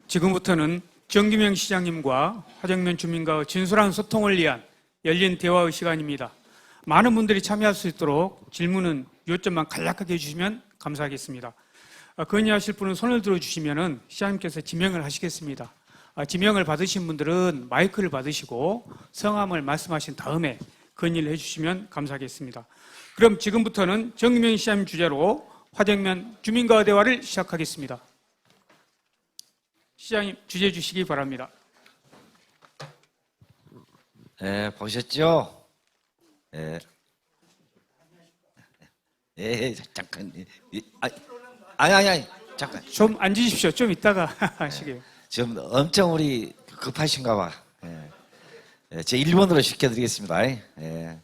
지금부터는 정규명 시장님과 화정면 주민과의 진솔한 소통을 위한 열린 대화의 시간입니다. 많은 분들이 참여할 수 있도록 질문은 요점만 간략하게 해주시면 감사하겠습니다. 건의하실 분은 손을 들어주시면 시장님께서 지명을 하시겠습니다. 지명을 받으신 분들은 마이크를 받으시고 성함을 말씀하신 다음에 건의를 해주시면 감사하겠습니다. 그럼 지금부터는 정규명 시장님 주제로 화정면 주민과의 대화를 시작하겠습니다. 시장님 주제 주시기 바랍니다. 네, 보셨죠? 네. 예, 잠깐. 아니, 잠깐. 좀 앉으십시오. 좀 이따가 하시게요. 지금 엄청 우리 급하신가 봐. 예, 제 1번으로 시켜드리겠습니다. 예.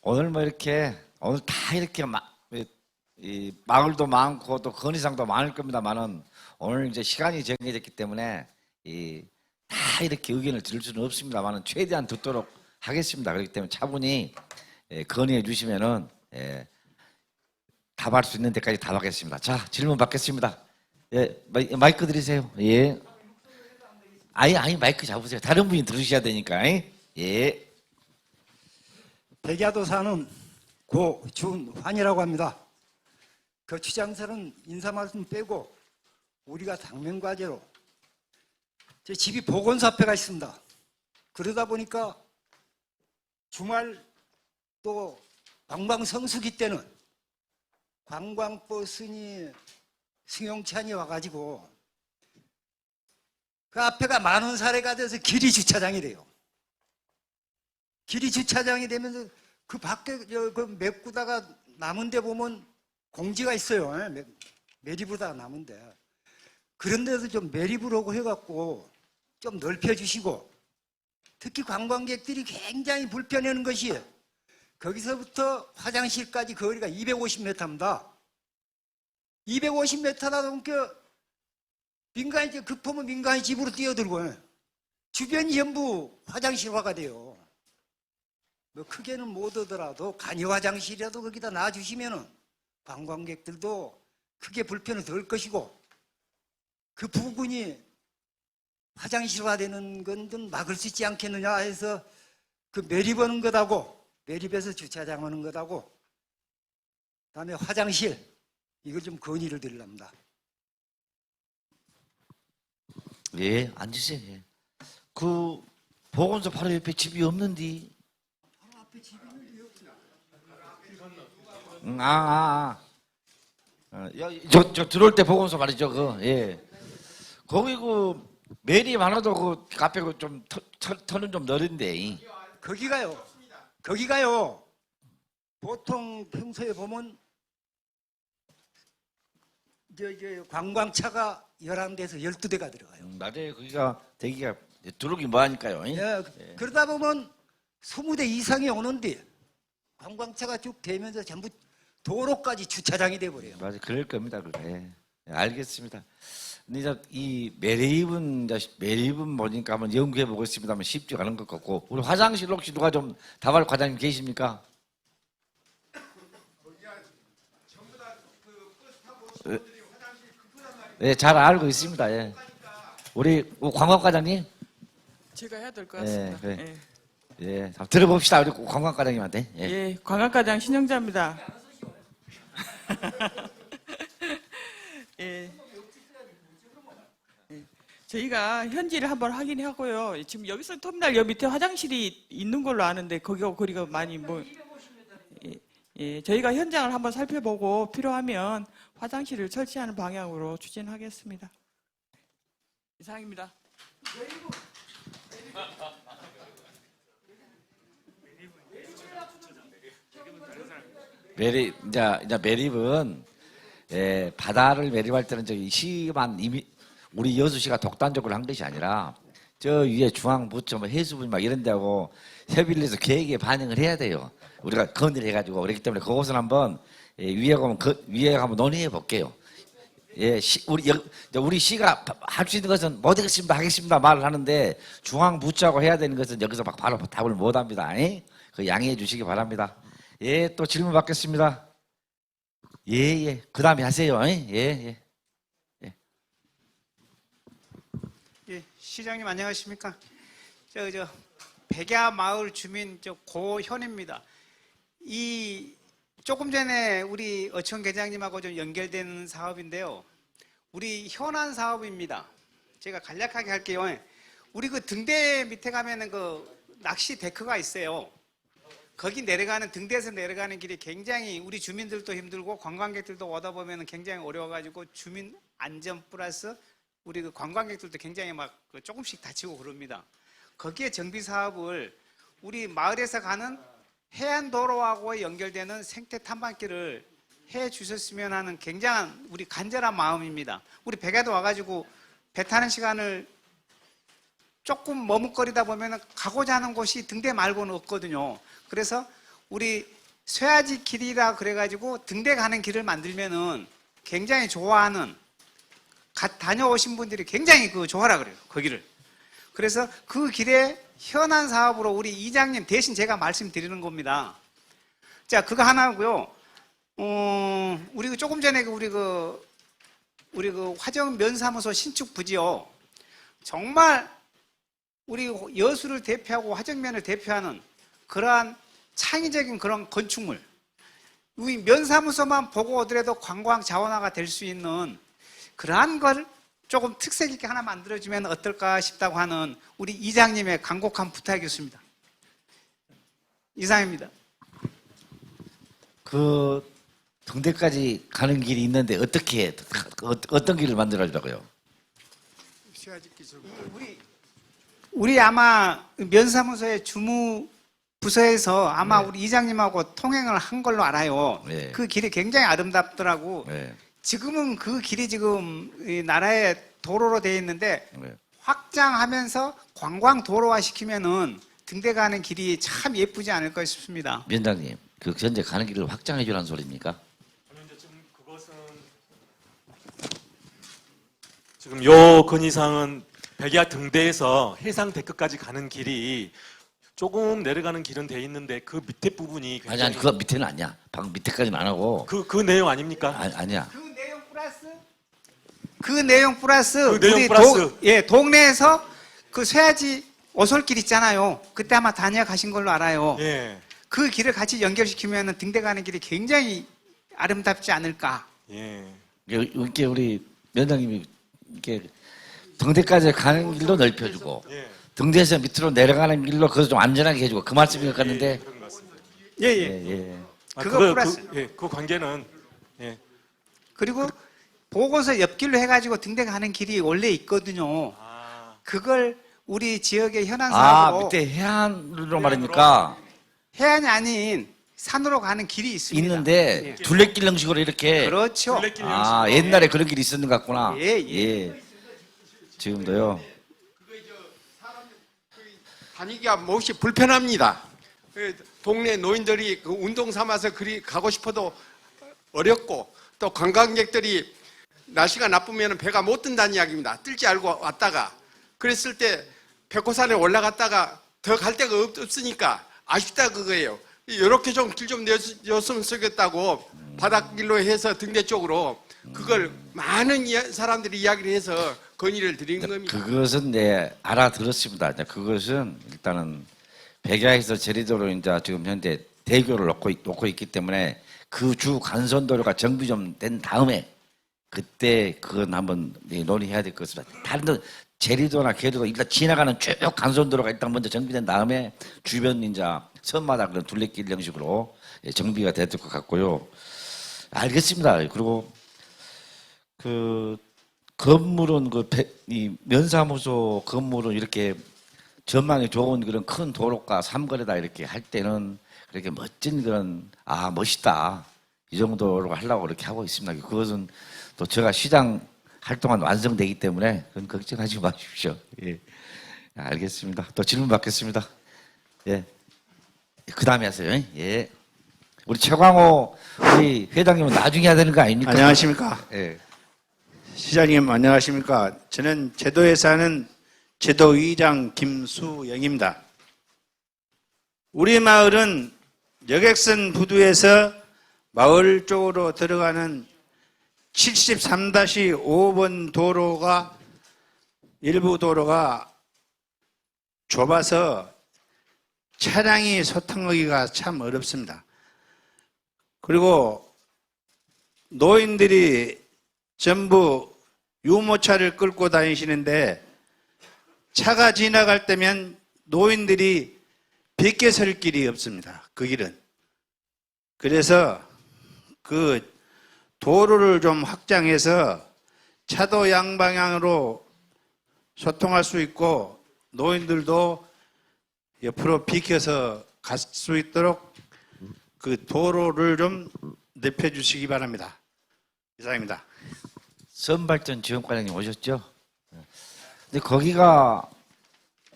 오늘 뭐 이렇게, 오늘 다 이렇게 이 마을도 많고 또 건의사항도 많을 겁니다만은 오늘 이제 시간이 정해졌기 때문에 다 이렇게 의견을 들을 수는 없습니다만은 최대한 듣도록 하겠습니다. 그렇기 때문에 차분히 건의해 주시면은 답할 수 있는 데까지 답하겠습니다. 자, 질문 받겠습니다. 예, 마이크 드리세요. 예. 아니, 마이크 잡으세요. 다른 분이 들으셔야 되니까. 예. 백야도 사는 고준환이라고 합니다. 그 취장사는 인사 말씀 빼고 우리가 당면과제로 제 집이 보건소 앞에가 있습니다. 그러다 보니까 주말 또 관광성수기 때는 관광버스니 승용차니 와가지고 그 앞에가 많은 사례가 돼서 길이 주차장이 돼요. 길이 주차장이 되면서 그 밖에 그 메꾸다가 남은 데 보면 공지가 있어요. 매립으로다가 남은 데. 그런 데서 좀 매립을 하고 해갖고 좀 넓혀주시고 특히 관광객들이 굉장히 불편해하는 것이 거기서부터 화장실까지 거리가 250m입니다. 250m다 보니까 민간이 급하면 민간이 집으로 뛰어들고 주변이 전부 화장실화가 돼요. 뭐 크게는 못 오더라도 간이 화장실이라도 거기다 놔주시면은 관광객들도 크게 불편을 덜 것이고 그 부분이 화장실화되는 건 좀 막을 수 있지 않겠느냐 해서 그 매립하는 것하고 매립해서 주차장하는 것하고 그다음에 화장실 이걸 좀 건의를 드리랍니다. 예, 앉으세요. 예. 그 보건소 바로 옆에 집이 없는데. 바로 앞에 집이 있는데 없어요. 저 들어올 때 보건소 말이죠. 예. 거기 그 매립 하나도 그 카페 좀 터는 좀 넓은데. 거기가요. 보통 평소에 보면 관광차가 11대에서 12대가 들어가요. 맞아요. 거기가 대기가 들어오기 뭐하니까요. 예, 그러다 보면 20대 이상이 오는데 관광차가 쭉 되면서 전부 도로까지 주차장이 돼버려요. 맞아요. 그럴 겁니다. 그래. 예, 알겠습니다. 근데 이제 이 매립은 뭐니까 한번 연구해 보겠습니다만 쉽지 않은 것 같고 우리 화장실 혹시 누가 좀 답할 과장님 계십니까? 예, 잘 알고 있습니다. 예. 우리 관광과장님. 제가 해야 될 것 같습니다. 예, 그래. 예, 한번 들어봅시다. 우리 관광과장님한테. 예. 예, 관광과장 신영자입니다. 예. 저희가 현지를 한번 확인하고요. 지금 여기서 터미널 여 밑에 화장실이 있는 걸로 아는데 거기가 거리가 많이 저희가 현장을 한번 살펴보고 필요하면 화장실을 설치하는 방향으로 추진하겠습니다. 이상입니다. 이제 매립은 바다를 매립할 때는 저기 시만 이미 우리 여수시가 독단적으로 한 것이 아니라 저 위에 중앙부처 뭐 해수부 막 이런 데하고 협의를 해서 계획에 반영을 해야 돼요. 우리가 건의를 해가지고 그렇기 때문에 그것은 한번 위에 가면 위에 한번 논의해 볼게요. 예, 우리 시가 할 수 있는 것은 못 하겠습니다, 하겠습니다 말을 하는데 중앙부처하고 해야 되는 것은 여기서 막 바로 답을 못 합니다. 그 양해해 주시기 바랍니다. 예, 또 질문 받겠습니다. 예. 그 다음에 하세요. 예. 시장님 안녕하십니까? 저 백야 마을 주민 고현입니다. 이 조금 전에 우리 어촌 계장님하고 좀 연결된 사업인데요. 우리 현안 사업입니다. 제가 간략하게 할게요. 우리 그 등대 밑에 가면은 그 낚시 데크가 있어요. 거기 내려가는 등대에서 내려가는 길이 굉장히 우리 주민들도 힘들고 관광객들도 오다 보면은 굉장히 어려워가지고 주민 안전 플러스 우리 그 관광객들도 굉장히 막 조금씩 다치고 그럽니다. 거기에 정비 사업을 우리 마을에서 가는 해안도로하고 연결되는 생태 탐방길을 해 주셨으면 하는 굉장한 우리 간절한 마음입니다. 우리 백야도 와가지고 배 타는 시간을 조금 머뭇거리다 보면 가고자 하는 곳이 등대 말고는 없거든요. 그래서 우리 쇠아지 길이라 그래가지고 등대 가는 길을 만들면은 굉장히 좋아하는 다녀오신 분들이 굉장히 좋아라 그래요. 거기를. 그래서 그 길에 현안 사업으로 우리 이장님 대신 제가 말씀드리는 겁니다. 자, 그거 하나고요. 우리 조금 전에 우리 화정 면사무소 신축 부지요. 정말 우리 여수를 대표하고 화정면을 대표하는 그러한 창의적인 그런 건축물. 우리 면사무소만 보고 오더라도 관광 자원화가 될 수 있는 그러한 걸 조금 특색 있게 하나 만들어주면 어떨까 싶다고 하는 우리 이장님의 간곡한 부탁이었습니다. 이상입니다. 그 등대까지 가는 길이 있는데 어떻게 어떤 길을 만들어주라고요? 우리 아마 면사무소의 주무 부서에서 아마 우리 이장님하고 통행을 한 걸로 알아요. 네. 그 길이 굉장히 아름답더라고. 네. 지금은 그 길이 지금 이 나라의 도로로 되어 있는데 네. 확장하면서 관광 도로화 시키면은 등대 가는 길이 참 예쁘지 않을까 싶습니다. 위원장님, 그 현재 가는 길을 확장해 주라는 소리입니까? 지금 요 건의사항은 백야 등대에서 해상 데크까지 가는 길이 조금 내려가는 길은 돼 있는데 그 밑에 부분이 굉장히 아니 그거 밑에는 아니야. 방금 밑에까지는 안 하고. 그 내용 아닙니까? 아니야. 그 내용 플러스 내용 플러스. 동네에서 그 쇠아지 오솔길 있잖아요. 그때 아마 다녀가신 걸로 알아요. 예. 그 길을 같이 연결시키면 등대 가는 길이 굉장히 아름답지 않을까. 예. 이렇게 우리 위원장님이 이렇게 등대까지 가는 길도 넓혀주고 예. 등대에서 밑으로 내려가는 길로 그것을 좀 안전하게 해주고 그 말씀인 것 같는데. 그런 것 같습니다. 예. 그거 플러스. 그 관계는 예. 그리고 보고서 옆길로 해가지고 등대 가는 길이 원래 있거든요. 그걸 우리 지역의 현안 사업으로 밑에 해안으로 말입니까? 해안이 아닌 산으로 가는 길이 있습니다. 있는데 둘레길 형식으로 이렇게. 그렇죠. 둘레길 형식으로. 옛날에 그런 길이 있었는 것 같구나. 예. 지금도요. 다니기가 몹시 불편합니다. 동네 노인들이 그 운동 삼아서 그리 가고 싶어도 어렵고 또 관광객들이 날씨가 나쁘면 배가 못 뜬다는 이야기입니다. 뜰 줄 알고 왔다가 그랬을 때 백호산에 올라갔다가 더 갈 데가 없으니까 아쉽다 그거예요. 이렇게 좀 길 좀 내줬으면 쓰겠다고 바닷길로 해서 등대 쪽으로 그걸 많은 사람들이 이야기를 해서 건의를 드린 겁니다. 그것은 알아들었습니다. 이제 그것은 일단은 백야에서 제리도로 이제 지금 현재 대교를 놓고 있기 때문에 그 주 간선도로가 정비 좀 된 다음에 그때 그건 한번 논의해야 될 것 같습니다. 다른 제리도나 계도도 일단 지나가는 쭉 간선도로가 일단 먼저 정비된 다음에 주변 이제 섬마다 그런 둘레길 형식으로 정비가 될 것 같고요. 알겠습니다. 그리고 그 건물은 이 면사무소 건물은 이렇게 전망이 좋은 그런 큰 도로가 삼거리다 이렇게 할 때는 그렇게 멋진 그런 멋있다 이 정도로 하려고 이렇게 하고 있습니다. 그것은 또 제가 시장 할 동안 완성되기 때문에 그건 걱정하지 마십시오. 예, 알겠습니다. 또 질문 받겠습니다. 예, 그 다음에 하세요. 예, 우리 최광호 우리 회장님은 나중에 해야 되는 거 아닙니까? 안녕하십니까? 예. 시장님 안녕하십니까? 저는 제도에 사는 제도의장 김수영입니다. 우리 마을은 여객선 부두에서 마을 쪽으로 들어가는 73-5번 도로가 일부 도로가 좁아서 차량이 소통하기가 참 어렵습니다. 그리고 노인들이 전부 유모차를 끌고 다니시는데 차가 지나갈 때면 노인들이 비껴 설 길이 없습니다. 그 길은. 그래서 그 도로를 좀 확장해서 차도 양방향으로 소통할 수 있고 노인들도 옆으로 비켜서 갈 수 있도록 그 도로를 좀 넓혀주시기 바랍니다. 이상입니다. 선발전 지원과장님 오셨죠? 근데 거기가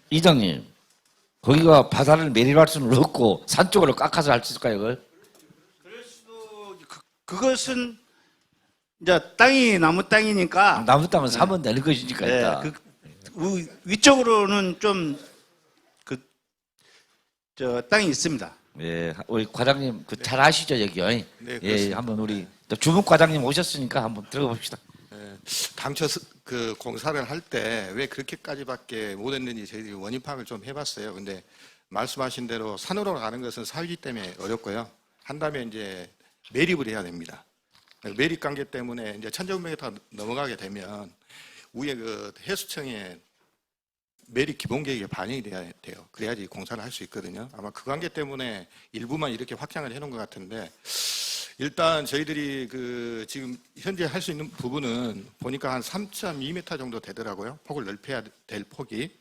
이장님, 거기가 바다를 매립할 수는 없고 산 쪽으로 깎아서 할 수 있을까요, 그걸? 그럴 수도 그것은 이제 땅이 나무 땅이니까 나무 땅은 사면 되는 것이니까 네, 일단. 위쪽으로는 좀 땅이 있습니다. 예, 우리 과장님 그 잘 아시죠 여기요? 네, 예, 그렇습니다. 한번 우리 또 주무 과장님 오셨으니까 한번 들어가 봅시다. 당초 그 공사를 할 때 왜 그렇게까지밖에 못했는지 저희들이 원인 파악을 좀 해봤어요. 근데 말씀하신 대로 산으로 가는 것은 사유지 때문에 어렵고요. 한다면 이제 매립을 해야 됩니다. 매립 관계 때문에 이제 1,000제곱미터 넘어가게 되면 위에 그 해수청에 매립 기본 계획에 반영이 돼야 돼요. 그래야지 공사를 할 수 있거든요. 아마 그 관계 때문에 일부만 이렇게 확장을 해놓은 것 같은데 일단 저희들이 그 지금 현재 할 수 있는 부분은 보니까 한 3.2m 정도 되더라고요. 폭을 넓혀야 될 폭이.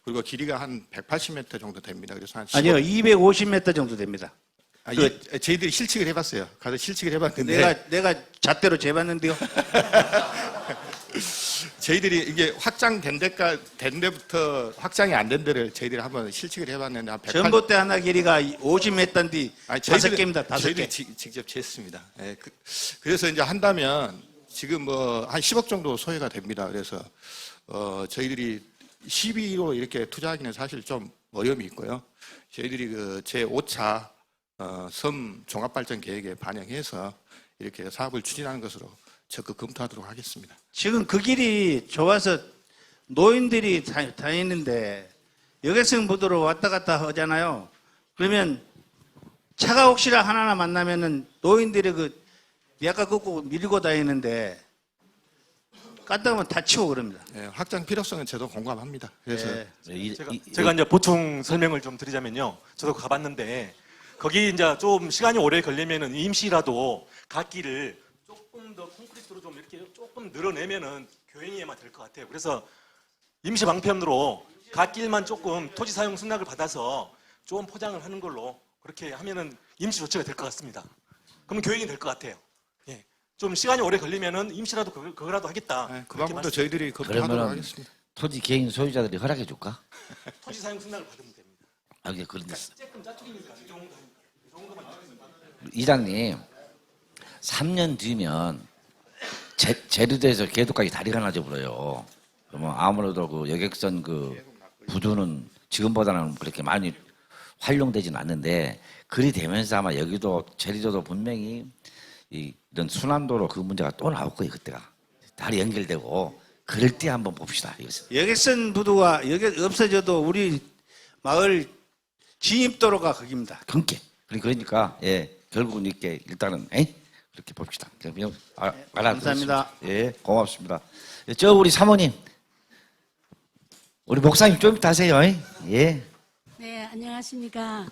그리고 길이가 한 180m 정도 됩니다. 그래서 한 15... 아니요, 250m 정도 됩니다. 저희들이 실측을 해봤어요. 가서 실측을 해봤는데 내가 잣대로 재봤는데요. 저희들이 이게 확장된 데부터 확장이 안 된 데를 저희들이 한번 실측을 해봤는데 한 180... 전봇대 하나 길이가 50m인데 5개입니다. 5개. 저희들이 직접 쟀습니다. 예, 그래서 이제 한다면 지금 뭐 한 10억 정도 소요가 됩니다. 그래서 저희들이 시비로 이렇게 투자하기는 사실 좀 어려움이 있고요. 저희들이 그 제5차 섬 종합발전 계획에 반영해서 이렇게 사업을 추진하는 것으로 적극 검토하도록 하겠습니다. 지금 그 길이 좋아서 노인들이 다니는데 여객선 부두로 왔다 갔다 하잖아요. 그러면 차가 혹시나 하나 만나면은 노인들이 그 약간 걷고 밀고 다니는데 까다하면 다치고 그럽니다. 예, 확장 필요성은 저도 공감합니다. 그래서 네. 제가 이제 보충 설명을 좀 드리자면요. 저도 가봤는데 거기 이제 좀 시간이 오래 걸리면은 임시라도 갓길을 조금 더 콘크리트로 좀 이렇게 조금 늘어내면은 교행에만 될 것 같아요. 그래서 임시 방편으로 갓길만 조금 토지 사용 승낙을 받아서 좀 포장을 하는 걸로 그렇게 하면은 임시 조치가 될 것 같습니다. 그러면 교행이 될 것 같아요. 예. 좀 시간이 오래 걸리면은 임시라도 그거라도 하겠다. 그 그렇게 방법도 말씀- 저희들이 검토하도록 그러면은 하겠습니다. 토지 개인 소유자들이 허락해 줄까? 토지 사용 승낙을 받으면 됩니다. 아, 이게 그런데 조금 짜투리니까 이 정도 이장님 3년 뒤면 제주도에서 계도까지 다리가 나져버려요. 그러면 아무래도 그 여객선 그 부두는 지금보다는 그렇게 많이 활용되진 않는데 그리 되면서 아마 여기도 제주도도 분명히 이런 순환도로 그 문제가 또 나올 거예요. 그때가 다리 연결되고 그럴 때 한번 봅시다. 이것은 여객선 부두가 여기 없어져도 우리 마을 진입도로가 거기입니다. 경계. 그러니까 예 결국은 이렇게 일단은 그렇게 봅시다. 그럼 감사합니다. 예 고맙습니다. 저 우리 사모님 우리 목사님 좀 이따 하세요. 예. 네, 안녕하십니까.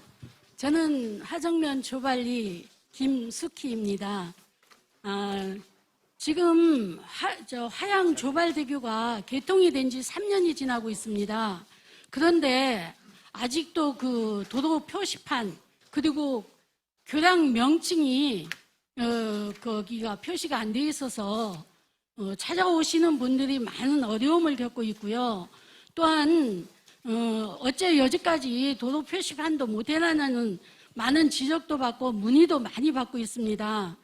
저는 하정면 조발리 김숙희입니다. 지금 하양 조발대교가 개통이 된 지 3년이 지나고 있습니다. 그런데 아직도 그 도로 표시판 그리고 교량 명칭이 거기가 표시가 안 돼 있어서 찾아오시는 분들이 많은 어려움을 겪고 있고요. 또한 어째 여지까지 도로 표시판도 못 해놨냐는 많은 지적도 받고 문의도 많이 받고 있습니다.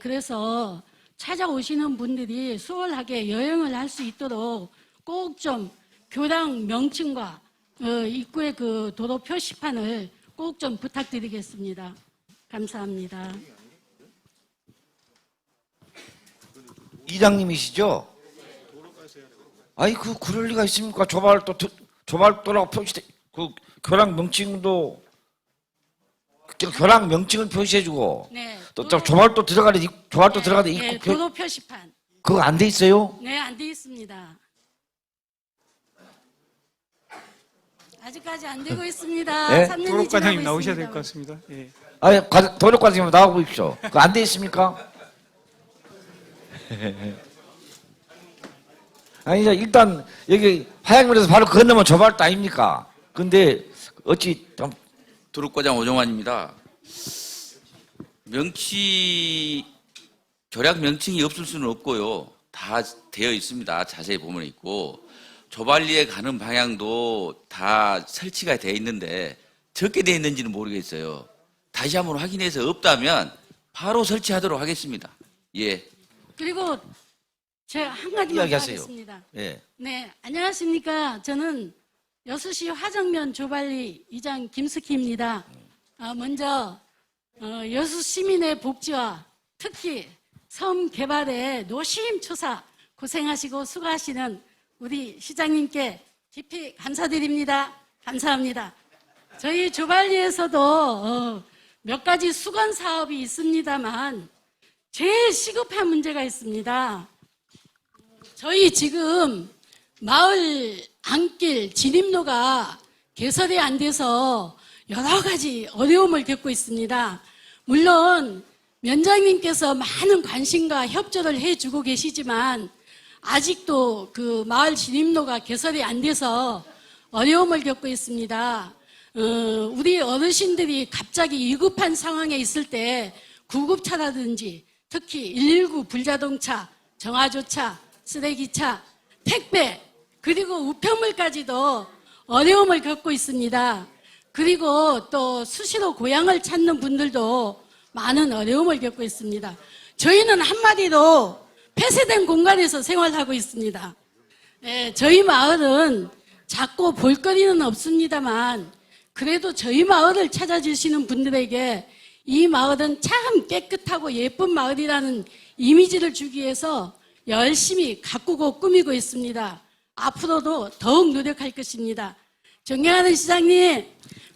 그래서 찾아오시는 분들이 수월하게 여행을 할 수 있도록 꼭 좀 교량 명칭과 입구의 그 도로 표시판을 꼭 좀 부탁드리겠습니다. 감사합니다. 이장님이시죠? 아니 그럴 리가 있습니까? 조발도라고 표시돼 그 교량 명칭도 교량 명칭을 표시해주고 네. 또 조발도 들어가는 네, 입구 도로 표시판. 그거 안 돼 있어요? 네, 안 돼 있습니다. 아직까지 안 되고 있습니다. 네? 3년이 도로과장님 지나고 나오셔야 될 있습니다. 것 같습니다. 예. 아니 도로과장님 나와 보십시오. 그거 안 돼 있습니까? 아니 이제 일단 여기 화양면에서 바로 건너면 조발도 아닙니까? 근데 어찌 좀 도로과장 오정환입니다. 교량 명칭이 없을 수는 없고요. 다 되어 있습니다. 자세히 보면 있고 조발리에 가는 방향도 다 설치가 되어 있는데 적게 되어 있는지는 모르겠어요. 다시 한번 확인해서 없다면 바로 설치하도록 하겠습니다. 예. 그리고 제가 한 가지만 더 이야기하세요. 하겠습니다. 예. 네, 안녕하십니까. 저는 여수시 화정면 조발리 이장 김숙희입니다. 먼저 여수 시민의 복지와 특히 섬 개발에 노심초사 고생하시고 수고하시는 우리 시장님께 깊이 감사드립니다. 감사합니다. 저희 조발리에서도 몇 가지 수건 사업이 있습니다만 제일 시급한 문제가 있습니다. 저희 지금 마을 안길 진입로가 개설이 안 돼서 여러 가지 어려움을 겪고 있습니다. 물론 면장님께서 많은 관심과 협조를 해주고 계시지만 아직도 그 마을 진입로가 개설이 안 돼서 어려움을 겪고 있습니다. 우리 어르신들이 갑자기 위급한 상황에 있을 때 구급차라든지 특히 119 불자동차, 정화조차, 쓰레기차, 택배 그리고 우편물까지도 어려움을 겪고 있습니다. 그리고 또 수시로 고향을 찾는 분들도 많은 어려움을 겪고 있습니다. 저희는 한마디로 폐쇄된 공간에서 생활하고 있습니다. 저희 마을은 작고 볼거리는 없습니다만 그래도 저희 마을을 찾아주시는 분들에게 이 마을은 참 깨끗하고 예쁜 마을이라는 이미지를 주기 위해서 열심히 가꾸고 꾸미고 있습니다. 앞으로도 더욱 노력할 것입니다. 존경하는 시장님,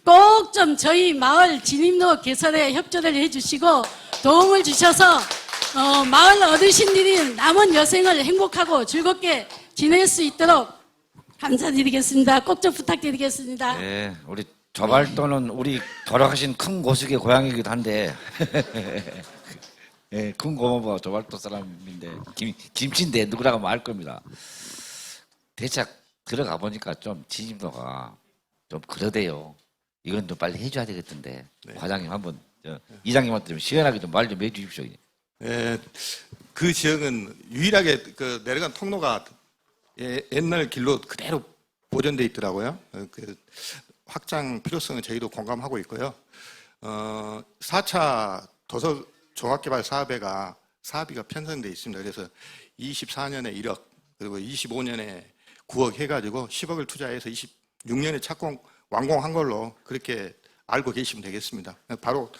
꼭 좀 저희 마을 진입로 개설에 협조를 해주시고 도움을 주셔서 마을 어르신들이 남은 여생을 행복하고 즐겁게 지낼 수 있도록 감사드리겠습니다. 꼭 좀 부탁드리겠습니다. 네, 우리 조발도는 우리 돌아가신 큰 고숙의 고향이기도 한데 예, 큰 고모부가 조발도 사람인데 김치인데 누구라고 말 겁니다. 대책 들어가 보니까 좀 진입로가 좀 그러대요. 이건 좀 빨리 해줘야 되겠던데 과장님 한번 이장님한테 좀 시원하게 좀 말 좀 해주십시오. 예, 그 지역은 유일하게 그 내려간 통로가 옛날 길로 그대로 보존돼 있더라고요. 그 확장 필요성은 저희도 공감하고 있고요. 4차 도서 종합개발 사업비가 편성돼 있습니다. 그래서 24년에 1억 그리고 25년에 9억 해가지고 10억을 투자해서 26년에 착공 완공한 걸로 그렇게 알고 계시면 되겠습니다. 바로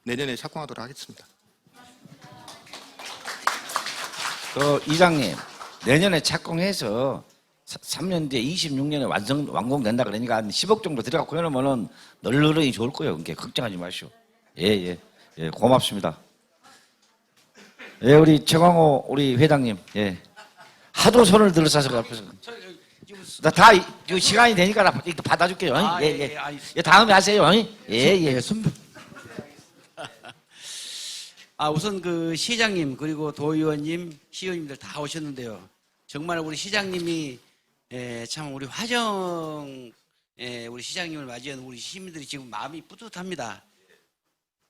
내년에 착공하도록 하겠습니다. 이장님 내년에 착공해서 3년 뒤에 26년에 완공된다 그러니까 한 10억 정도 들어가고 그러면은 널널하니 좋을 거예요. 그러니까 걱정하지 마시오. 예, 고맙습니다. 예, 우리 최광호 우리 회장님, 예, 하도 손을 들어서 앞에서 다 시간이 되니까 나 받아줄게요. 예. 다음에 하세요. 예. 우선 그 시장님 그리고 도의원님, 시의원님들 다 오셨는데요. 정말 우리 시장님이 참 우리 화정 우리 시장님을 맞이한 우리 시민들이 지금 마음이 뿌듯합니다.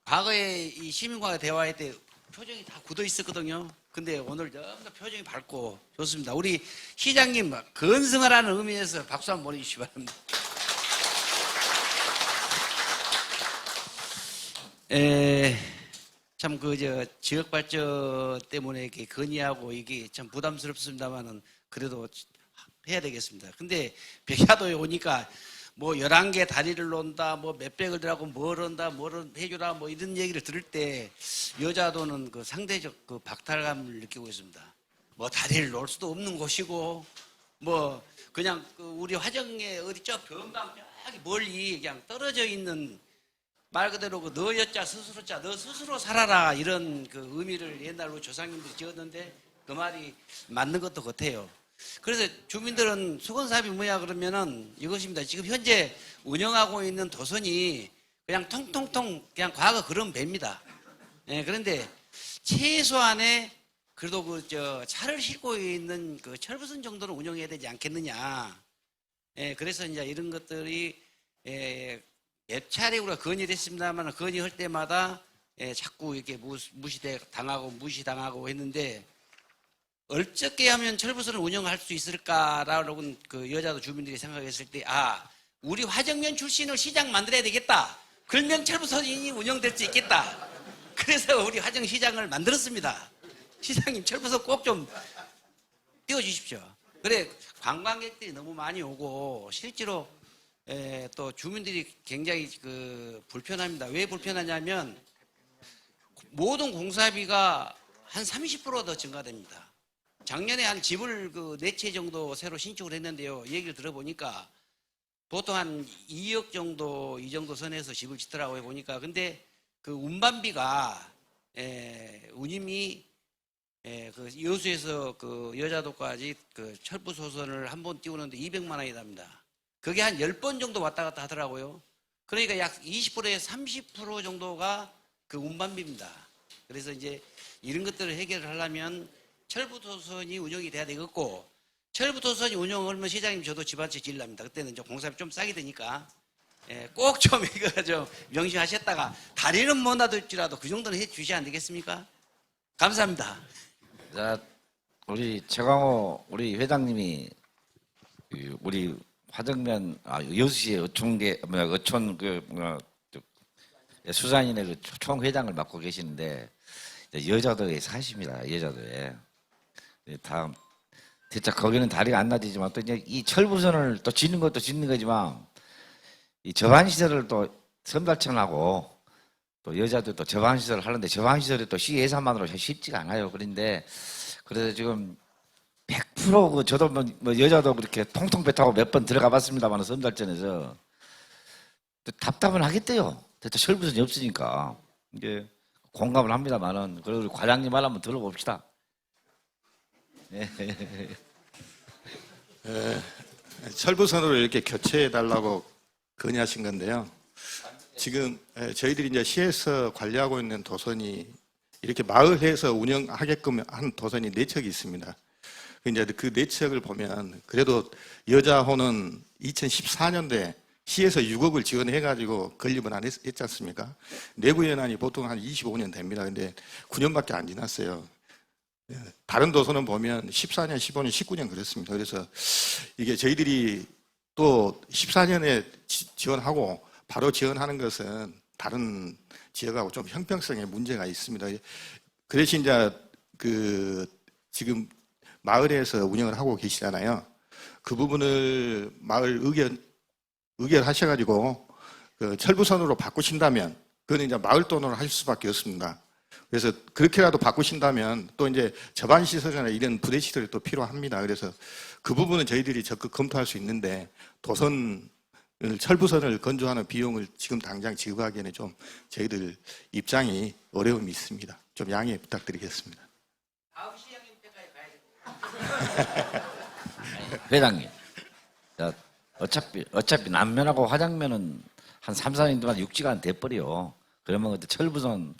과거에 이 시민과 대화할 때 표정이 다 굳어 있었거든요. 근데 오늘 너무 표정이 밝고 좋습니다. 우리 시장님 건승하라는 의미에서 박수 한번 보내주시기 바랍니다. 참 지역 발전 때문에 이렇게 건의하고 이게 참 부담스럽습니다만은 그래도 해야 되겠습니다. 근데 백야도에 오니까 뭐 11개 다리를 놓는다, 뭐 몇백을 들하고 뭘 한다, 뭘 해주라, 뭐 이런 얘기를 들을 때 여자도는 그 상대적 그 박탈감을 느끼고 있습니다. 뭐 다리를 놓을 수도 없는 곳이고 뭐 그냥 그 우리 화정에 어디 저 변방 저기 멀리 그냥 떨어져 있는 말 그대로 그 너 여자 스스로 자 너 스스로 살아라 이런 그 의미를 옛날로 조상님들이 지었는데 그 말이 맞는 것도 같아요. 그래서 주민들은 수건사업이 뭐냐 그러면은 이것입니다. 지금 현재 운영하고 있는 도선이 그냥 통통통 그냥 과거 그런 배입니다. 예, 그런데 최소한의 그래도 그 저 차를 싣고 있는 그 철부선 정도는 운영해야 되지 않겠느냐. 예, 그래서 이제 이런 것들이 몇 차례 우리가 건의를 했습니다만 건의할 때마다 자꾸 이렇게 무시당하고 했는데 어떻게 하면 철부선을 운영할 수 있을까라고 그 여자도 주민들이 생각했을 때 우리 화정면 출신을 시장 만들어야 되겠다. 그러면 철부선이 운영될 수 있겠다. 그래서 우리 화정시장을 만들었습니다. 시장님 철부선 꼭 좀 띄워주십시오. 그래 관광객들이 너무 많이 오고 실제로 또 주민들이 굉장히 그 불편합니다. 왜 불편하냐면 모든 공사비가 한 30% 더 증가됩니다. 작년에 한 집을 그 4채 정도 새로 신축을 했는데요. 얘기를 들어보니까 보통 한 2억 정도 이 정도 선에서 집을 짓더라고요. 보니까 근데 그 운반비가 운임이 그 여수에서 그 여자도까지 그 철부소선을 한 번 띄우는데 200만 원이 답니다. 그게 한 10번 정도 왔다 갔다 하더라고요. 그러니까 약 20%에서 30% 정도가 그 운반비입니다. 그래서 이제 이런 것들을 해결을 하려면 철부토선이 운영이 돼야 되겠고, 철부토선이 운영하면 시장님 저도 집 한 채 지으랍니다. 그때는 이제 공사비 좀 싸게 되니까 꼭 좀 이거 좀 명심하셨다가 다리는 못 놔둘지라도 그 정도는 해주셔야 안 되겠습니까? 감사합니다. 자, 우리 최강호 우리 회장님이 우리 화정면 여수시의 어촌 수산인의 그 총회장을 맡고 계시는데 여자도에 사십니다. 여자도에. 다음 진짜 거기는 다리가 안 나지지만 또 이제 이 철부선을 또 짓는 것도 짓는 거지만 이 저반 시설을 또 선발청하고 또 여자도 또 저반 시설을 하는데 저반 시설이 또 시 예산만으로 쉽지가 않아요. 그런데 그래서 지금 100% 그 저도 뭐 여자도 그렇게 통통 배 타고 몇 번 들어가 봤습니다만 선발전에서 또 답답은 하겠대요. 또 철부선이 없으니까 이제 공감을 합니다만은 그리고 우리 과장님 말 한번 들어봅시다. 철부선으로 이렇게 교체해 달라고 건의하신 건데요. 지금 저희들이 이제 시에서 관리하고 있는 도선이 이렇게 마을에서 운영하게끔 한 도선이 4척이 있습니다. 이제 그 4척을 보면 그래도 여자호는 2014년도에 시에서 6억을 지원해가지고 건립을 안 했지 않습니까? 내부 연한이 보통 한 25년 됩니다. 근데 9년밖에 안 지났어요. 다른 도서는 보면 14년, 15년, 19년 그랬습니다. 그래서 이게 저희들이 또 14년에 지원하고 바로 지원하는 것은 다른 지역하고 좀 형평성에 문제가 있습니다. 그 대신 이제 지금 마을에서 운영을 하고 계시잖아요. 그 부분을 마을 의결하셔가지고 그 철부선으로 바꾸신다면 그건 이제 마을 돈으로 하실 수밖에 없습니다. 그래서 그렇게라도 바꾸신다면 또 이제 저반 시설이나 이런 부대 시설이 또 필요합니다. 그래서 그 부분은 저희들이 적극 검토할 수 있는데 철부선을 건조하는 비용을 지금 당장 지급하기에는 좀 저희들 입장이 어려움이 있습니다. 좀 양해 부탁드리겠습니다. 다음 시장님 때까지 가야 돼. 회장님, 자, 어차피 남면하고 화장면은 한 3, 4년 동안 육지가 안 돼버려. 그러면 그때 철부선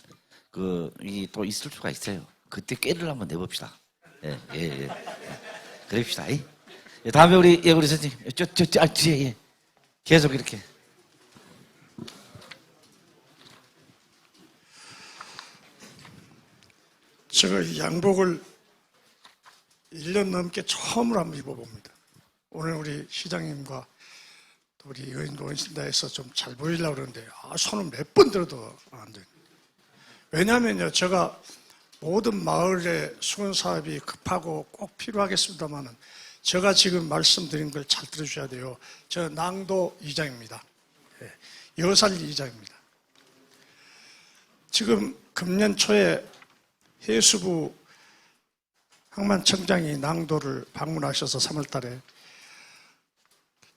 이 또 있을 수가 있어요. 그때 꾀를 한번 내봅시다. 예. 그럽시다. 다음에 우리 선생님, 뒤에, 계속 이렇게. 제가 이 양복을 1년 넘게 처음으로 한번 입어봅니다. 오늘 우리 시장님과 또 우리 의원님도 오신다 해서 좀 잘 보이려고 그러는데 손을 몇 번 들어도 안 돼요. 왜냐하면요, 제가 모든 마을의 수건 사업이 급하고 꼭 필요하겠습니다만은 제가 지금 말씀드린 걸 잘 들어주셔야 돼요. 저 낭도 이장입니다. 여살리 이장입니다. 지금 금년 초에 해수부 항만청장이 낭도를 방문하셔서 3월 달에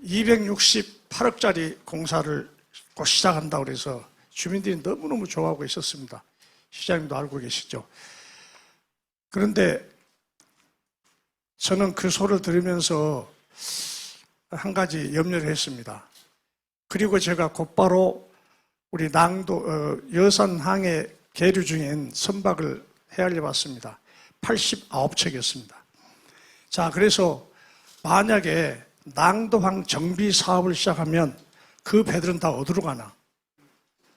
268억짜리 공사를 곧 시작한다고 그래서 주민들이 너무너무 좋아하고 있었습니다. 시장님도 알고 계시죠. 그런데 저는 그 소를 들으면서 한 가지 염려를 했습니다. 그리고 제가 곧바로 우리 낭도 여산항해 계류 중인 선박을 헤아려 봤습니다. 89척이었습니다. 자, 그래서 만약에 낭도항 정비 사업을 시작하면 그 배들은 다 어디로 가나?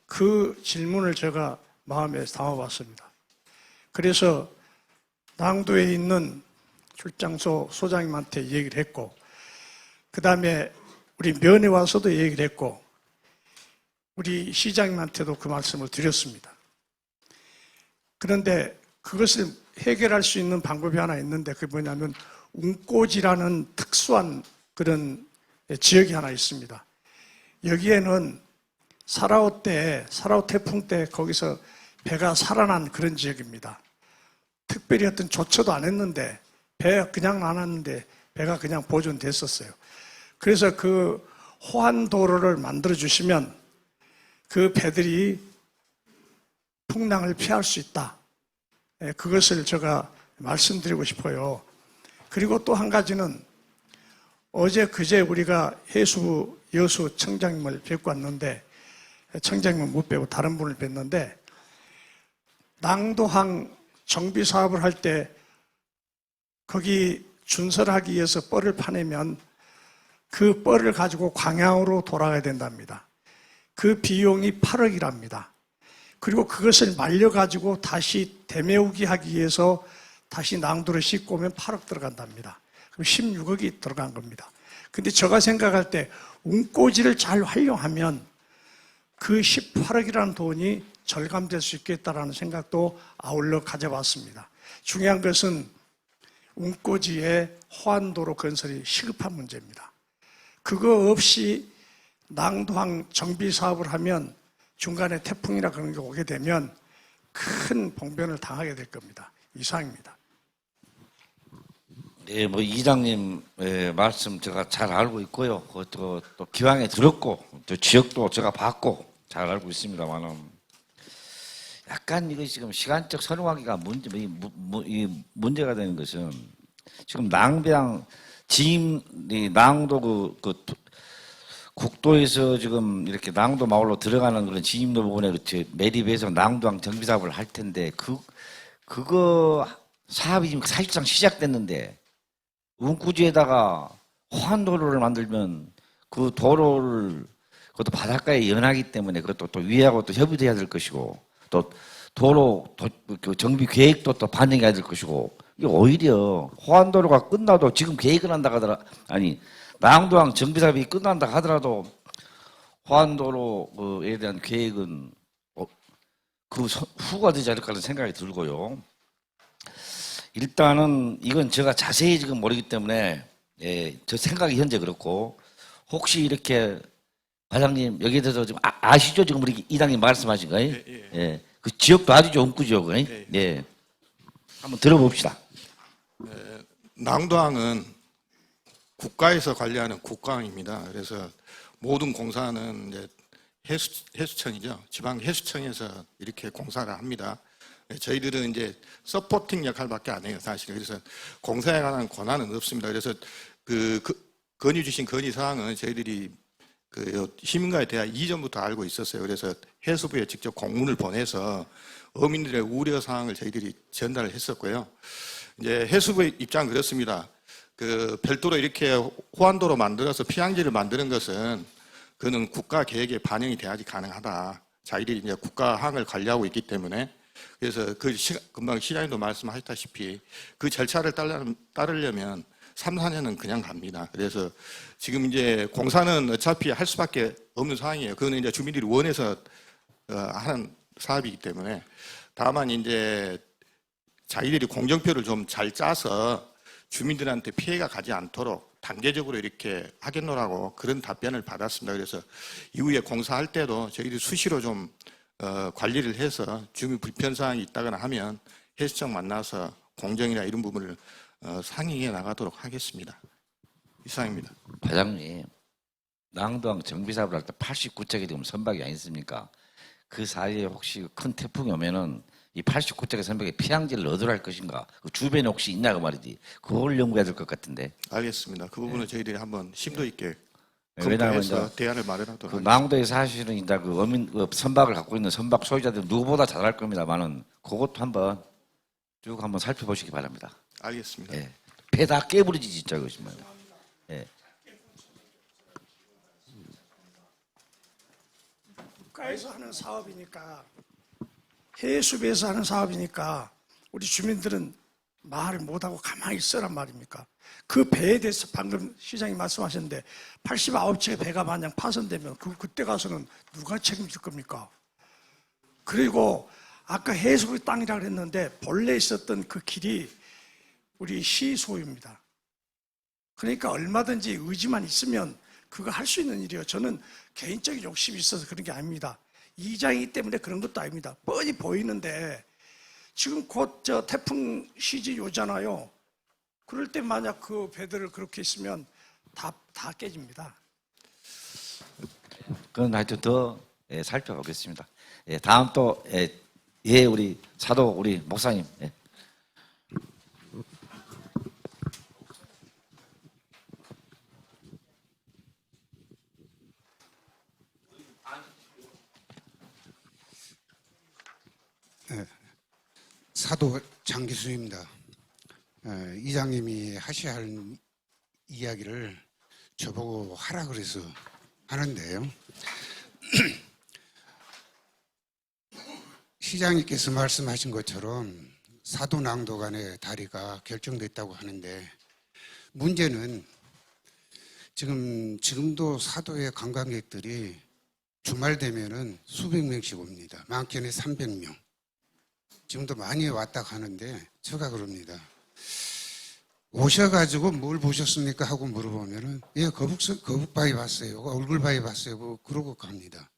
그 질문을 제가 마음에 담아봤습니다. 그래서 낭도에 있는 출장소 소장님한테 얘기를 했고, 그 다음에 우리 면에 와서도 얘기를 했고, 우리 시장님한테도 그 말씀을 드렸습니다. 그런데 그것을 해결할 수 있는 방법이 하나 있는데 그게 뭐냐면 운꼬지라는 특수한 그런 지역이 하나 있습니다. 여기에는 사라오 태풍 때 거기서 배가 살아난 그런 지역입니다. 특별히 어떤 조처도 안 했는데 배가 그냥 나눴는데 배가 그냥 보존됐었어요. 그래서 그 호환도로를 만들어 주시면 그 배들이 풍랑을 피할 수 있다. 그것을 제가 말씀드리고 싶어요. 그리고 또 한 가지는 어제 그제 우리가 해수부 여수 청장님을 뵙고 왔는데 청장님은 못 뵈고 다른 분을 뵀는데 낭도항 정비 사업을 할 때 거기 준설하기 위해서 뻘을 파내면 그 뻘을 가지고 광양으로 돌아가야 된답니다. 그 비용이 8억이랍니다. 그리고 그것을 말려가지고 다시 대매우기 하기 위해서 다시 낭도를 싣고 오면 8억 들어간답니다. 그럼 16억이 들어간 겁니다. 근데 제가 생각할 때 운꼬지를 잘 활용하면 그 18억이라는 돈이 절감될 수 있겠다라는 생각도 아울러 가져봤습니다. 중요한 것은 운꼬지의 호환도로 건설이 시급한 문제입니다. 그거 없이 낭도항 정비 사업을 하면 중간에 태풍이나 그런 게 오게 되면 큰 봉변을 당하게 될 겁니다. 이상입니다. 네, 뭐 이장님 말씀 제가 잘 알고 있고요. 그것도 또 기왕에 들었고 또 지역도 제가 봤고 잘 알고 있습니다만은 약간 이거 지금 시간적 선호하기가 문제가 되는 것은 지금 낭배양 낭도 국도에서 지금 이렇게 낭도 마을로 들어가는 그런 진입로 부분에 매립해서 낭도항 정비 사업을 할 텐데 그거 사업이 지금 사실상 시작됐는데 운구지에다가 호환도로를 만들면 그 도로를 그것도 바닷가에 연하기 때문에 그것도 또 위하고 또 협의도 해야 될 것이고 또 도로 정비 계획도 또 반영해야 될 것이고 이게 오히려 호환도로가 끝나도 지금 계획을 한다 하더라 아니 낭도항 정비 사업이 끝난다 하더라도 호환도로에 대한 계획은 그 후가 되지 않을까 하는 생각이 들고요. 일단은 이건 제가 자세히 지금 모르기 때문에 저 생각이 현재 그렇고 혹시 이렇게 과장님 여기에 대해서 지금 아시죠? 지금 우리 이장님 말씀하신 거예요? 예. 그 지역도 아주 좋은 구죠. 예. 한번 들어봅시다. 낭도항은 국가에서 관리하는 국가항입니다. 그래서 모든 공사는 이제 해수청이죠. 지방 해수청에서 이렇게 공사를 합니다. 저희들은 이제 서포팅 역할밖에 안 해요, 사실. 그래서 공사에 관한 권한은 없습니다. 그래서 그 건의 주신 건의 사항은 저희들이 그 시민과의 대화 이전부터 알고 있었어요. 그래서 해수부에 직접 공문을 보내서 어민들의 우려 사항을 저희들이 전달을 했었고요. 이제 해수부의 입장은 그렇습니다. 그 별도로 이렇게 호환도로 만들어서 피항지를 만드는 것은 그는 국가 계획에 반영이 돼야지 가능하다. 자기들이 이제 국가항을 관리하고 있기 때문에 그래서 금방 시장님도 말씀하셨다시피 그 절차를 따르려면 3, 4년은 그냥 갑니다. 그래서 지금 이제 공사는 어차피 할 수밖에 없는 상황이에요. 그거는 이제 주민들이 원해서 하는 사업이기 때문에 다만 이제 자기들이 공정표를 좀 잘 짜서 주민들한테 피해가 가지 않도록 단계적으로 이렇게 하겠노라고 그런 답변을 받았습니다. 그래서 이후에 공사할 때도 저희들이 수시로 좀 관리를 해서 주민 불편 사항이 있다거나 하면 해수청 만나서 공정이나 이런 부분을 상의해 나가도록 하겠습니다. 이상입니다. 과장님, 낭도항 정비사업을 할 때 89척이 지금 선박이 아니습니까? 그 사이에 혹시 큰 태풍이 오면은 이 89척의 선박에 피항지를 어디로 할 것인가? 그 주변에 혹시 있나 그 말이지. 그걸 연구해야 될 것 같은데. 알겠습니다. 그 부분은 저희들이 한번 심도 있게 왜냐하면 검토해서 이제 대안을 마련하도록 그 하겠습니다. 낭도에 사실은 이제 그 선박을 갖고 있는 선박 소유자들 누구보다 잘할 겁니다만은 그것도 한번 쭉 한번 살펴보시기 바랍니다. 알겠습니다. 예. 배 다 깨부리지 진짜 그것이면. 예. 국가에서 하는 사업이니까 해수부에서 하는 사업이니까 우리 주민들은 말을 못하고 가만히 있으란 말입니까? 그 배에 대해서 방금 시장이 말씀하셨는데 89척의 배가 만약 파손되면 그때 가서는 누가 책임질 겁니까? 그리고 아까 해수부 땅이라고 그랬는데 본래 있었던 그 길이 우리 시 소유입니다. 그러니까 얼마든지 의지만 있으면 그거 할 수 있는 일이에요. 저는 개인적인 욕심이 있어서 그런 게 아닙니다. 이장이기 때문에 그런 것도 아닙니다. 뻔히 보이는데 지금 곧 저 태풍 시즌 오잖아요. 그럴 때 만약 그 배들을 그렇게 있으면 다 깨집니다. 그건 하여튼 더 살펴보겠습니다. 예, 다음 또 우리 사도 우리 목사님. 예. 사도 장기수입니다. 이장님이 하셔야 할 이야기를 저보고 하라 그래서 하는데요. 시장님께서 말씀하신 것처럼 사도낭도 간의 다리가 결정됐다고 하는데 문제는 지금도 사도의 관광객들이 주말 되면은 수백 명씩 옵니다. 많게는 300명. 지금도 많이 왔다 가는데 제가 그럽니다. 오셔가지고 뭘 보셨습니까? 하고 물어보면은 예, 거북바위 봤어요. 얼굴바위 봤어요. 그러고 갑니다.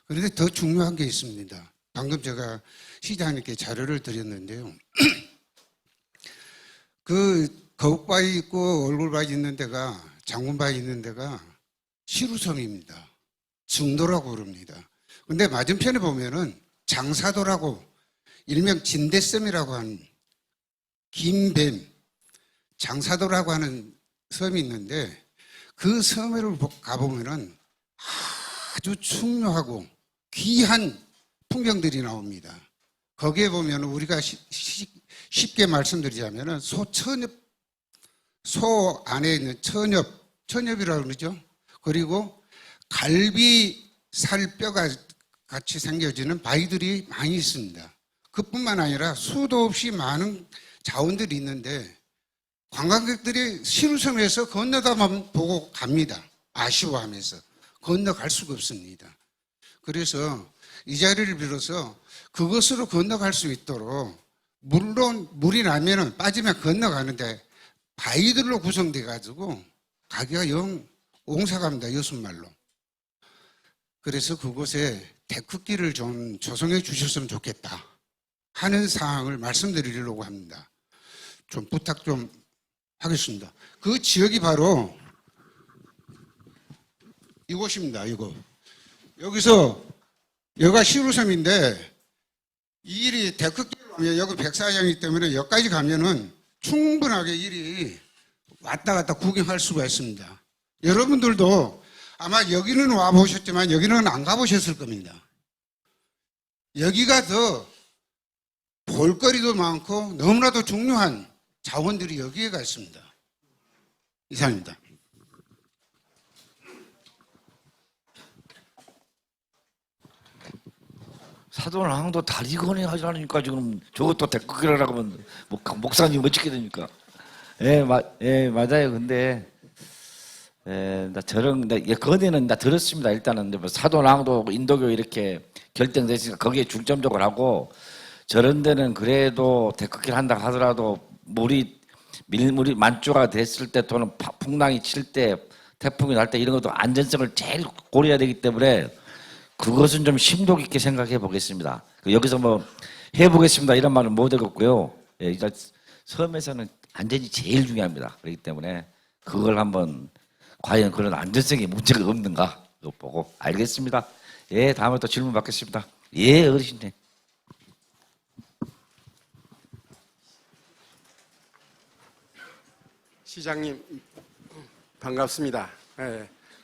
그런데 더 중요한 게 있습니다. 방금 제가 시장님께 자료를 드렸는데요. 그 거북바위 있고 얼굴바위 있는 데가 장군바위 있는 데가 시루섬입니다. 증도라고 그럽니다. 근데 맞은편에 보면은 장사도라고 일명 진대섬이라고 하는 김뱀 장사도라고 하는 섬이 있는데 그 섬을 가보면은 아주 충묘하고 귀한 풍경들이 나옵니다. 거기에 보면 우리가 쉽게 말씀드리자면은 소 안에 있는 천엽이라고 그러죠. 그리고 갈비 살뼈가 같이 생겨지는 바위들이 많이 있습니다. 그뿐만 아니라 수도 없이 많은 자원들이 있는데 관광객들이 시루섬에서 건너다만 보고 갑니다. 아쉬워하면서 건너갈 수가 없습니다. 그래서 이 자리를 빌어서 그것으로 건너갈 수 있도록 물론 물이 나면은 빠지면 건너가는데 바위들로 구성돼 가지고 가기가 영 옹사갑니다. 여순말로. 그래서 그곳에 데크길을 좀 조성해 주셨으면 좋겠다 하는 사항을 말씀드리려고 합니다. 좀 부탁 좀 하겠습니다. 그 지역이 바로 이곳입니다. 여기가 시루섬인데 이 일이 데크길로 가면 여기 백사장이기 때문에 여기까지 가면은 충분하게 일이 왔다 갔다 구경할 수가 있습니다. 여러분들도 아마 여기는 와보셨지만 여기는 안 가보셨을 겁니다. 여기가 더 볼거리도 많고 너무나도 중요한 자원들이 여기에가 있습니다. 이상입니다. 사도낭도 다리 건너가려니까 지금 저것도 데크길이라고 하면 목사님 어떻게 됩니까? 맞아요. 근데 건의는 나 들었습니다. 일단은 뭐 사도낭도 인도교 이렇게 결정됐으니까 거기에 중점적으로 하고 저런 데는 그래도 데크길 한다 하더라도 물이 만조가 됐을 때 또는 풍랑이 칠 때 태풍이 날 때 이런 것도 안전성을 제일 고려해야 되기 때문에 그것은 좀 심도 깊게 생각해 보겠습니다. 여기서 뭐 해보겠습니다 이런 말은 못 하겠고요. 예, 일단 섬에서는 안전이 제일 중요합니다. 그렇기 때문에 그걸 한번 과연 그런 안전성에 문제가 없는가 그거 보고 알겠습니다. 예, 다음에 또 질문 받겠습니다. 예, 어르신네. 시장님 반갑습니다.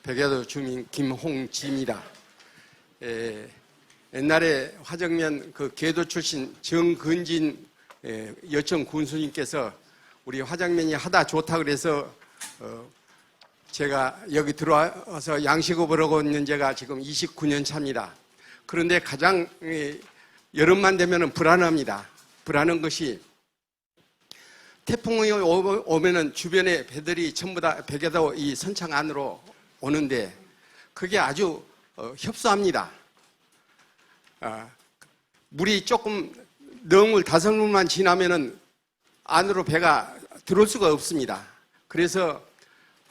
백야도 주민 김홍지입니다. 옛날에 화정면 그 계도 출신 정근진 여청 군수님께서 우리 화정면이 하다 좋다 그래서 제가 여기 들어와서 양식업을 하고 있는 제가 지금 29년 차입니다. 그런데 가장 여름만 되면 불안합니다. 불안한 것이 태풍이 오면은 주변에 배들이 전부 다 백야도 이 선창 안으로 오는데 그게 아주 협소합니다. 물이 조금 너물 5물만 지나면은 안으로 배가 들어올 수가 없습니다. 그래서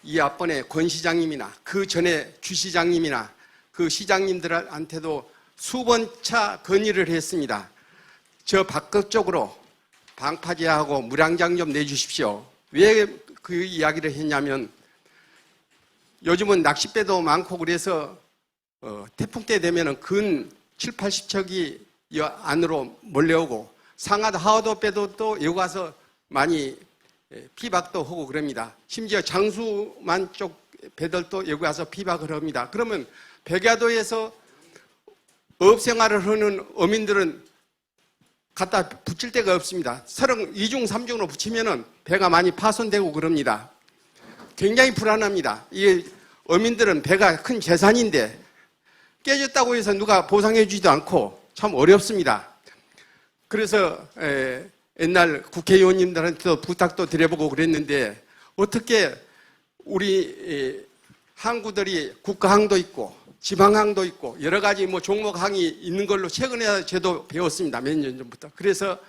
이 앞번에 권 시장님이나 그 전에 주 시장님이나 그 시장님들한테도 수번 차 건의를 했습니다. 저 바깥쪽으로 방파제하고 물양장 좀 내주십시오. 왜 그 이야기를 했냐면 요즘은 낚싯배도 많고 그래서 태풍 때 되면은 근 7, 80척이 이 안으로 몰려오고 상하도 하와도 배도 또 여기 와서 많이 피박도 하고 그럽니다. 심지어 장수만 쪽 배들도 여기 와서 피박을 합니다. 그러면 백야도에서 어업 생활을 하는 어민들은 갖다 붙일 데가 없습니다. 서른 2중, 3중으로 붙이면은 배가 많이 파손되고 그럽니다. 굉장히 불안합니다. 이게 어민들은 배가 큰 재산인데 깨졌다고 해서 누가 보상해 주지도 않고 참 어렵습니다. 그래서 옛날 국회의원님들한테도 부탁도 드려보고 그랬는데 어떻게 우리 항구들이 국가항도 있고 지방항도 있고 여러 가지 뭐 종목항이 있는 걸로 최근에 저도 배웠습니다. 몇 년 전부터. 그래서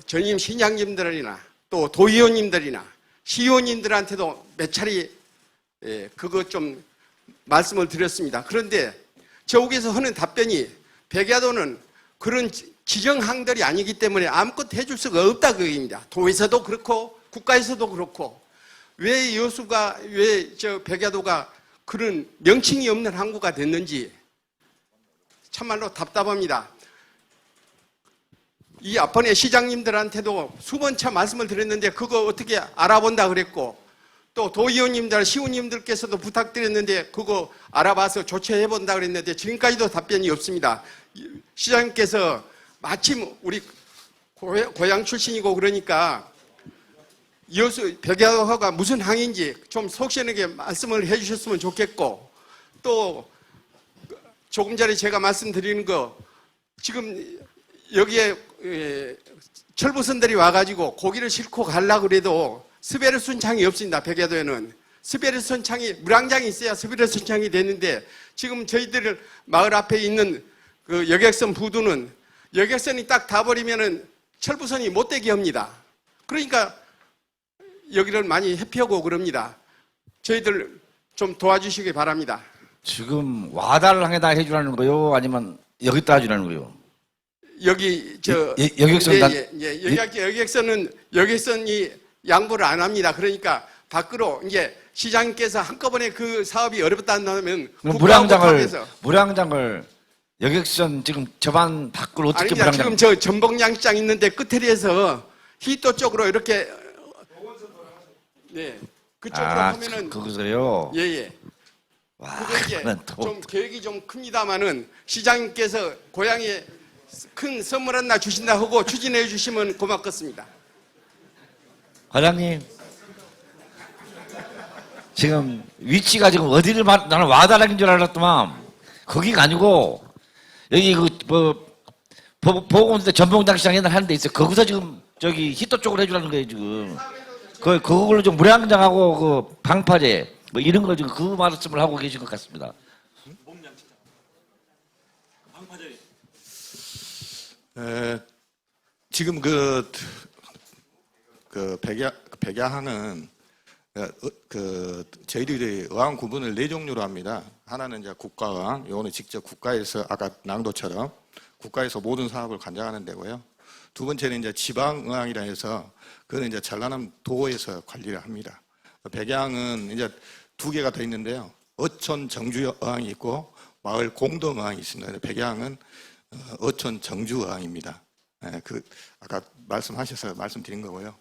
전임 시장님들이나 또 도의원님들이나 시의원님들한테도 몇 차례 그거 좀 말씀을 드렸습니다. 그런데 저국에서 하는 답변이 백야도는 그런 지정항들이 아니기 때문에 아무것도 해줄 수가 없다 그입니다. 도에서도 그렇고 국가에서도 그렇고 왜 여수가 왜 저 백야도가 그런 명칭이 없는 항구가 됐는지 참말로 답답합니다. 이 앞번에 시장님들한테도 수번 차 말씀을 드렸는데 그거 어떻게 알아본다 그랬고 또 도의원님들, 시의원님들께서도 부탁드렸는데 그거 알아봐서 조처해본다 그랬는데 지금까지도 답변이 없습니다. 시장님께서 마침 우리 고향 출신이고 그러니까 여수 백야도가 무슨 항인지 좀 속 시원하게 말씀을 해주셨으면 좋겠고 또 조금 전에 제가 말씀드리는 거 지금 여기에 철부선들이 와가지고 고기를 싣고 가려고 그래도 스베르 순창이 없습니다. 백야도에는 스베르 순창이 물항장이 있어야 스베르 순창이 되는데 지금 저희들 마을 앞에 있는 그 여객선 부두는 여객선이 딱 닿아버리면은 철부선이 못 되게 합니다. 그러니까 여기를 많이 회피하고 그럽니다. 저희들 좀 도와주시기 바랍니다. 지금 와달항에다 해주라는 거요? 아니면 여기다 해주라는 거요? 여기 저 여객선 여객선이 양보를 안 합니다. 그러니까 밖으로 이제 시장님께서 한꺼번에 그 사업이 어렵다면 물양장을 여객선 지금 저반 밖으로 어떻게 아닙니다. 지금 저 전복양식장 있는데 끝에리에서 히또 쪽으로 이렇게 네 그쪽으로 하면은 그거요. 예예. 와, 그거 이제 좀 계획이 좀 큽니다만은 시장님께서 고향에 큰 선물 하나 주신다 하고 추진해 주시면 고맙겠습니다. 과장님, 지금 위치가 지금 어디를 나는 와달라는 줄 알았더만 거기가 아니고 여기 보건대 전봉장시장 옛날 하는 데 있어요. 거기서 지금 저기 히또 쪽으로 해주라는 거예요 지금. 그걸로 좀 물양장하고 그 방파제 뭐 이런 거 지금 그 말씀을 하고 계신 것 같습니다. 지금 백야항은 저희들이 어항 구분을 4종류로 합니다. 하나는 이제 국가어항, 요거는 직접 국가에서 아까 낭도처럼 국가에서 모든 사업을 관장하는 데고요. 두 번째는 이제 지방의항이라 해서 그거는 이제 전라남 도에서 관리를 합니다. 백양은 이제 두 개가 더 있는데요. 어촌 정주의항이 있고 마을 공동의항이 있습니다. 백양은 어촌 정주의항입니다. 예, 그 아까 말씀하셔서 말씀드린 거고요.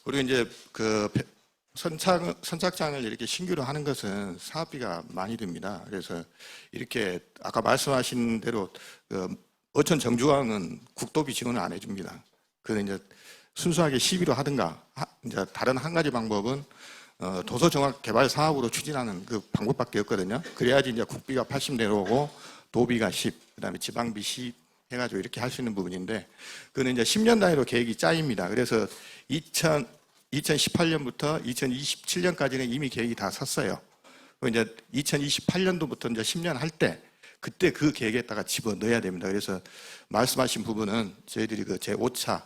그리고 이제 그 선착장을 이렇게 신규로 하는 것은 사업비가 많이 듭니다. 그래서 이렇게 아까 말씀하신 대로 그 어촌 정주항은 국도비 지원을 안 해줍니다. 그는 이제 순수하게 시비로 하든가 이제 다른 한 가지 방법은 도서정학 개발 사업으로 추진하는 그 방법밖에 없거든요. 그래야지 이제 국비가 80 내려오고 도비가 10, 그다음에 지방비 10 해가지고 이렇게 할 수 있는 부분인데 그는 이제 10년 단위로 계획이 짜입니다. 그래서 2018년부터 2027년까지는 이미 계획이 다 섰어요. 이제 2028년도부터 이제 10년 할 때 그때 그 계획에다가 집어넣어야 됩니다. 그래서 말씀하신 부분은 저희들이 그 제5차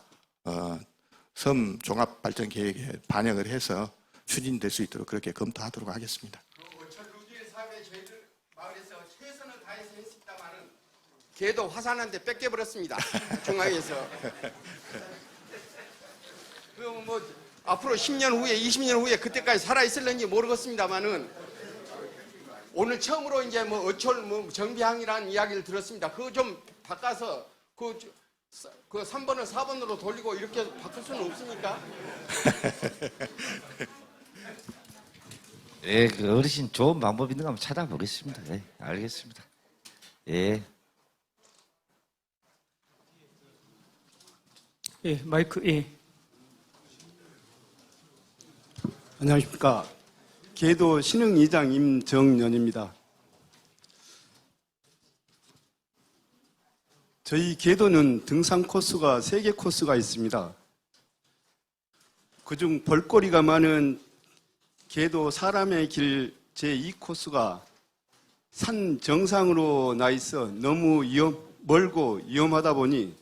섬 종합 발전 계획에 반영을 해서 추진될 수 있도록 그렇게 검토하도록 하겠습니다. 어촌 루지의 사업에 저희들 마을에서 최선을 다해서 했습니다만은 걔도 화산한테 뺏겨버렸습니다. 중앙에서. 그럼 뭐 앞으로 10년 후에 20년 후에 그때까지 살아 있을는지 모르겠습니다만은 오늘 처음으로 이제 뭐 어촌 뭐 정비항이라는 이야기를 들었습니다. 그거 좀 바꿔서 그 3번을 4번으로 돌리고 이렇게 바꿀 수는 없습니까? 예, 그 어르신 좋은 방법 있는 거 한번 찾아보겠습니다. 예, 알겠습니다. 예. 예, 마이크, 예. 안녕하십니까. 계도 신흥이장 임정연입니다. 저희 계도는 등산 코스가 3개 코스가 있습니다. 그중 볼거리가 많은 계도 사람의 길 제2코스가 산 정상으로 나 있어 너무 멀고 위험하다 보니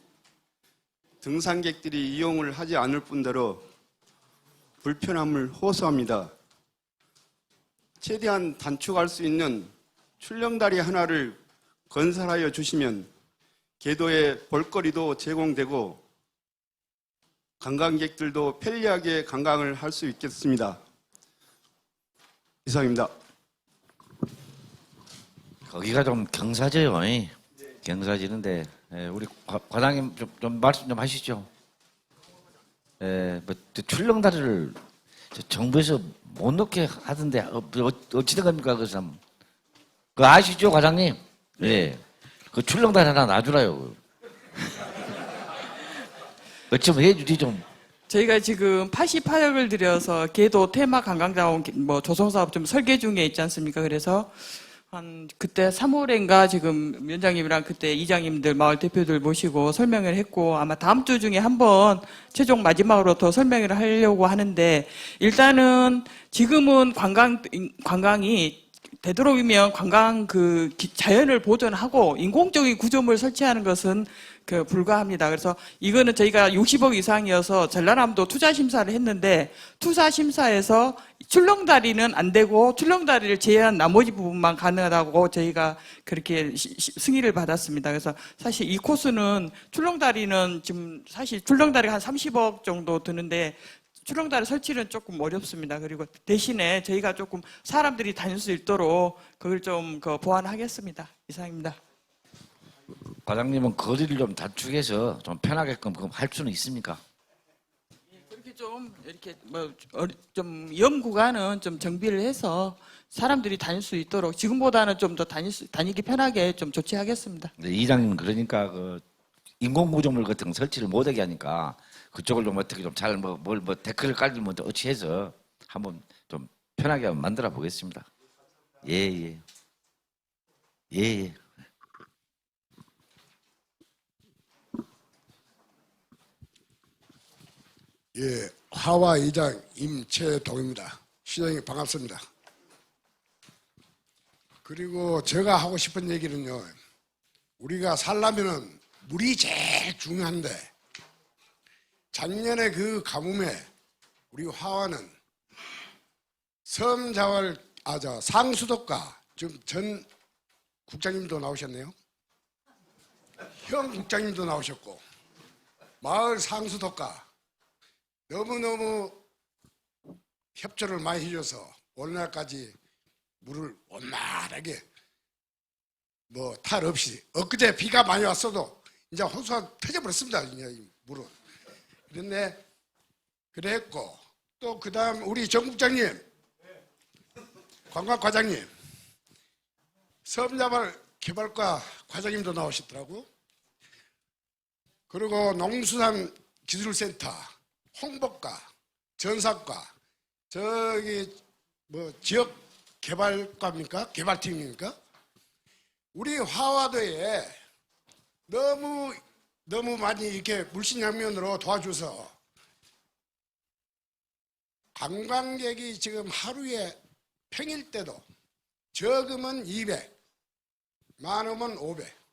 등산객들이 이용을 하지 않을 뿐더러 불편함을 호소합니다. 최대한 단축할 수 있는 출렁다리 하나를 건설하여 주시면 계도에 볼거리도 제공되고 관광객들도 편리하게 관광을 할 수 있겠습니다. 이상입니다. 거기가 좀 경사져요. 경사지는데 우리 과장님 좀 말씀 좀 하시죠. 뭐 출렁다리를 정부에서 못 넣게 하던데 어찌된 겁니까 그 사람? 그 아시죠 과장님? 예. 그 출렁다리 하나 놔주라요. 어쩌면 해주지 좀. 저희가 지금 88억을 들여서 계도 테마 관광자원 뭐 조성사업 좀 설계 중에 있지 않습니까? 그래서 한 그때 3월인가 지금 위원장님이랑 그때 이장님들 마을 대표들 모시고 설명을 했고 아마 다음 주 중에 한번 최종 마지막으로 더 설명을 하려고 하는데 일단은 지금은 관광이 되도록이면 관광 그 자연을 보존하고 인공적인 구조물 설치하는 것은 불가합니다. 그래서 이거는 저희가 60억 이상이어서 전라남도 투자 심사를 했는데 투자 심사에서 출렁다리는 안 되고 출렁다리를 제외한 나머지 부분만 가능하다고 저희가 그렇게 승인을 받았습니다. 그래서 사실 이 코스는 출렁다리는 지금 사실 출렁다리가 한 30억 정도 드는데 출렁다리 설치는 조금 어렵습니다. 그리고 대신에 저희가 조금 사람들이 다닐 수 있도록 그걸 좀 보완하겠습니다. 이상입니다. 과장님은 거리를 좀 단축해서 좀 편하게끔 할 수는 있습니까? 그렇게 좀 이렇게 좀 위험 구간은 좀 정비를 해서 사람들이 다닐 수 있도록 지금보다는 좀 더 다니기 편하게 좀 조치하겠습니다. 네, 이장님 그러니까 그 인공구조물 같은 거 설치를 못하게 하니까 그쪽을 좀 어떻게 좀 잘 데크를 깔면 어찌 해서 한번 좀 편하게 한번 만들어 보겠습니다. 예. 예, 하와 이장 임채동입니다. 시장님 반갑습니다. 그리고 제가 하고 싶은 얘기는요. 우리가 살려면은 물이 제일 중요한데 작년에 그 가뭄에 우리 화와는 섬자월 상수도가 지금 전 국장님도 나오셨네요. 형 국장님도 나오셨고 마을 상수도가 너무너무 협조를 많이 해줘서 오늘날까지 물을 원만하게 뭐 탈 없이, 엊그제 비가 많이 왔어도 이제 호수가 터져버렸습니다. 이제 이 물은. 그런데 그랬고, 또 그다음 우리 정 국장님, 관광과장님, 섬자발 개발과 과장님도 나오셨더라고. 그리고 농수산기술센터, 홍보과, 전사과, 저기 뭐 지역 개발과입니까? 개발팀입니까? 우리 화화도에 너무 많이 이렇게 물신양면으로 도와줘서 관광객이 지금 하루에 평일 때도 적으면 200, 많으면 500,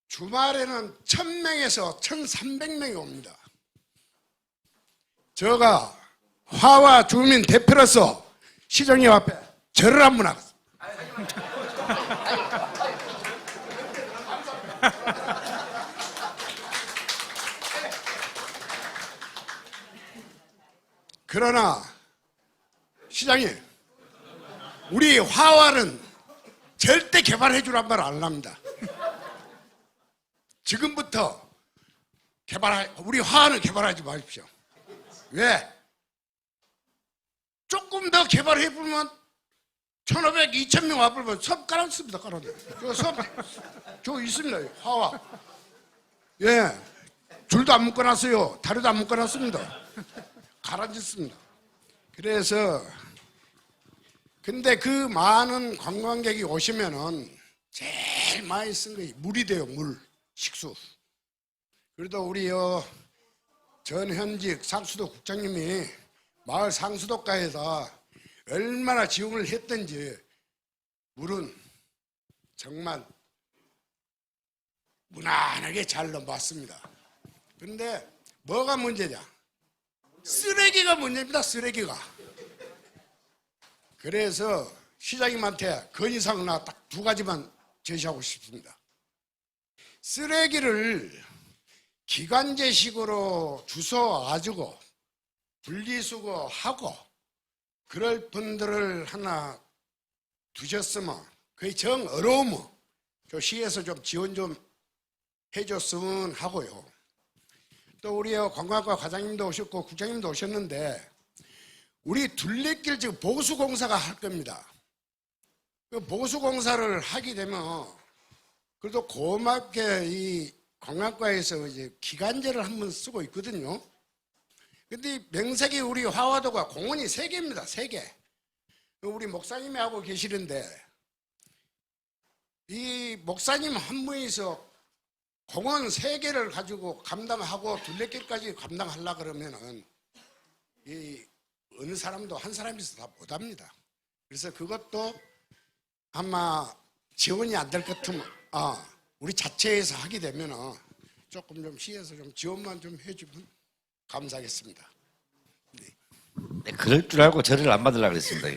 주말에는 1000명에서 1300명이 옵니다. 제가 화화 주민 대표로서 시장님 앞에 절을 한번 하겠습니다. 그러나 시장님, 우리 화화는 절대 개발해 주란 말 안 합니다. 지금부터 우리 화화는 개발하지 마십시오. 왜? 조금 더 개발해 보면 1,500, 2,000명 와보면 섬 깔았습니다. 저 있습니다. 화화. 예, 줄도 안 묶어놨어요. 다리도 안 묶어놨습니다. 가라앉았습니다. 그래서 근데 그 많은 관광객이 오시면은 제일 많이 쓴 게 물이 돼요. 물, 식수. 그래도 우리 전현직 상수도 국장님이 마을 상수도가에다 얼마나 지원을 했던지 물은 정말 무난하게 잘 넘어왔습니다. 그런데 뭐가 문제냐? 쓰레기가 문제입니다. 쓰레기가. 그래서 시장님한테 건의사항 딱 2가지만 제시하고 싶습니다. 쓰레기를 기관제식으로 주워와주고 분리수거하고 그럴 분들을 하나 두셨으면 거의 정 어려우면 저 시에서 좀 지원 좀 해줬으면 하고요. 또 우리 관광과 과장님도 오셨고 국장님도 오셨는데 우리 둘레길 지금 보수공사가 할 겁니다. 그 보수공사를 하게 되면 그래도 고맙게 이 관광과에서 이제 기간제를 한번 쓰고 있거든요. 근데 명색이 우리 화화도가 공원이 3개입니다. 3개. 우리 목사님이 하고 계시는데 이 목사님 한 분이서 공원 3개를 가지고 감당하고 둘레길까지 감당하려고 그러면은 이 어느 사람도 한 사람이서 다 못합니다. 그래서 그것도 아마 지원이 안 될 것 같으면 우리 자체에서 하게 되면은 조금 좀 시에서 좀 지원만 좀 해주면 감사하겠습니다. 네, 그럴 줄 알고 절을 안 받으려고 그랬습니다.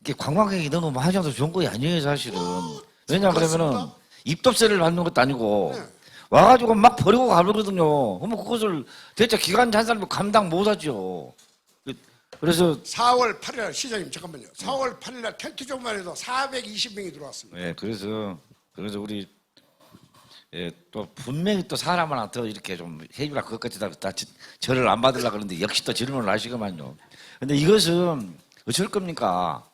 이게 관광객이 너무 하셔도 좋은 거 아니에요, 사실은. 왜냐 그러면은 입도세를 받는 것도 아니고 와가지고 막 버리고 가거든요. 그러면 그것을 대체 기관차 한 사람이 감당 못하죠. 그래서 4월 8일 시장님 잠깐만요. 4월 8일 날 텐트 쪽만 해도 420명이 들어왔습니다. 네, 그래서 우리 또 분명히 또 사람 하나 더 이렇게 좀 해주라 그것까지 다 절을 안 받으려고 그러는데 역시 또 질문을 하시구만요. 근데 이것은 어쩔 겁니까?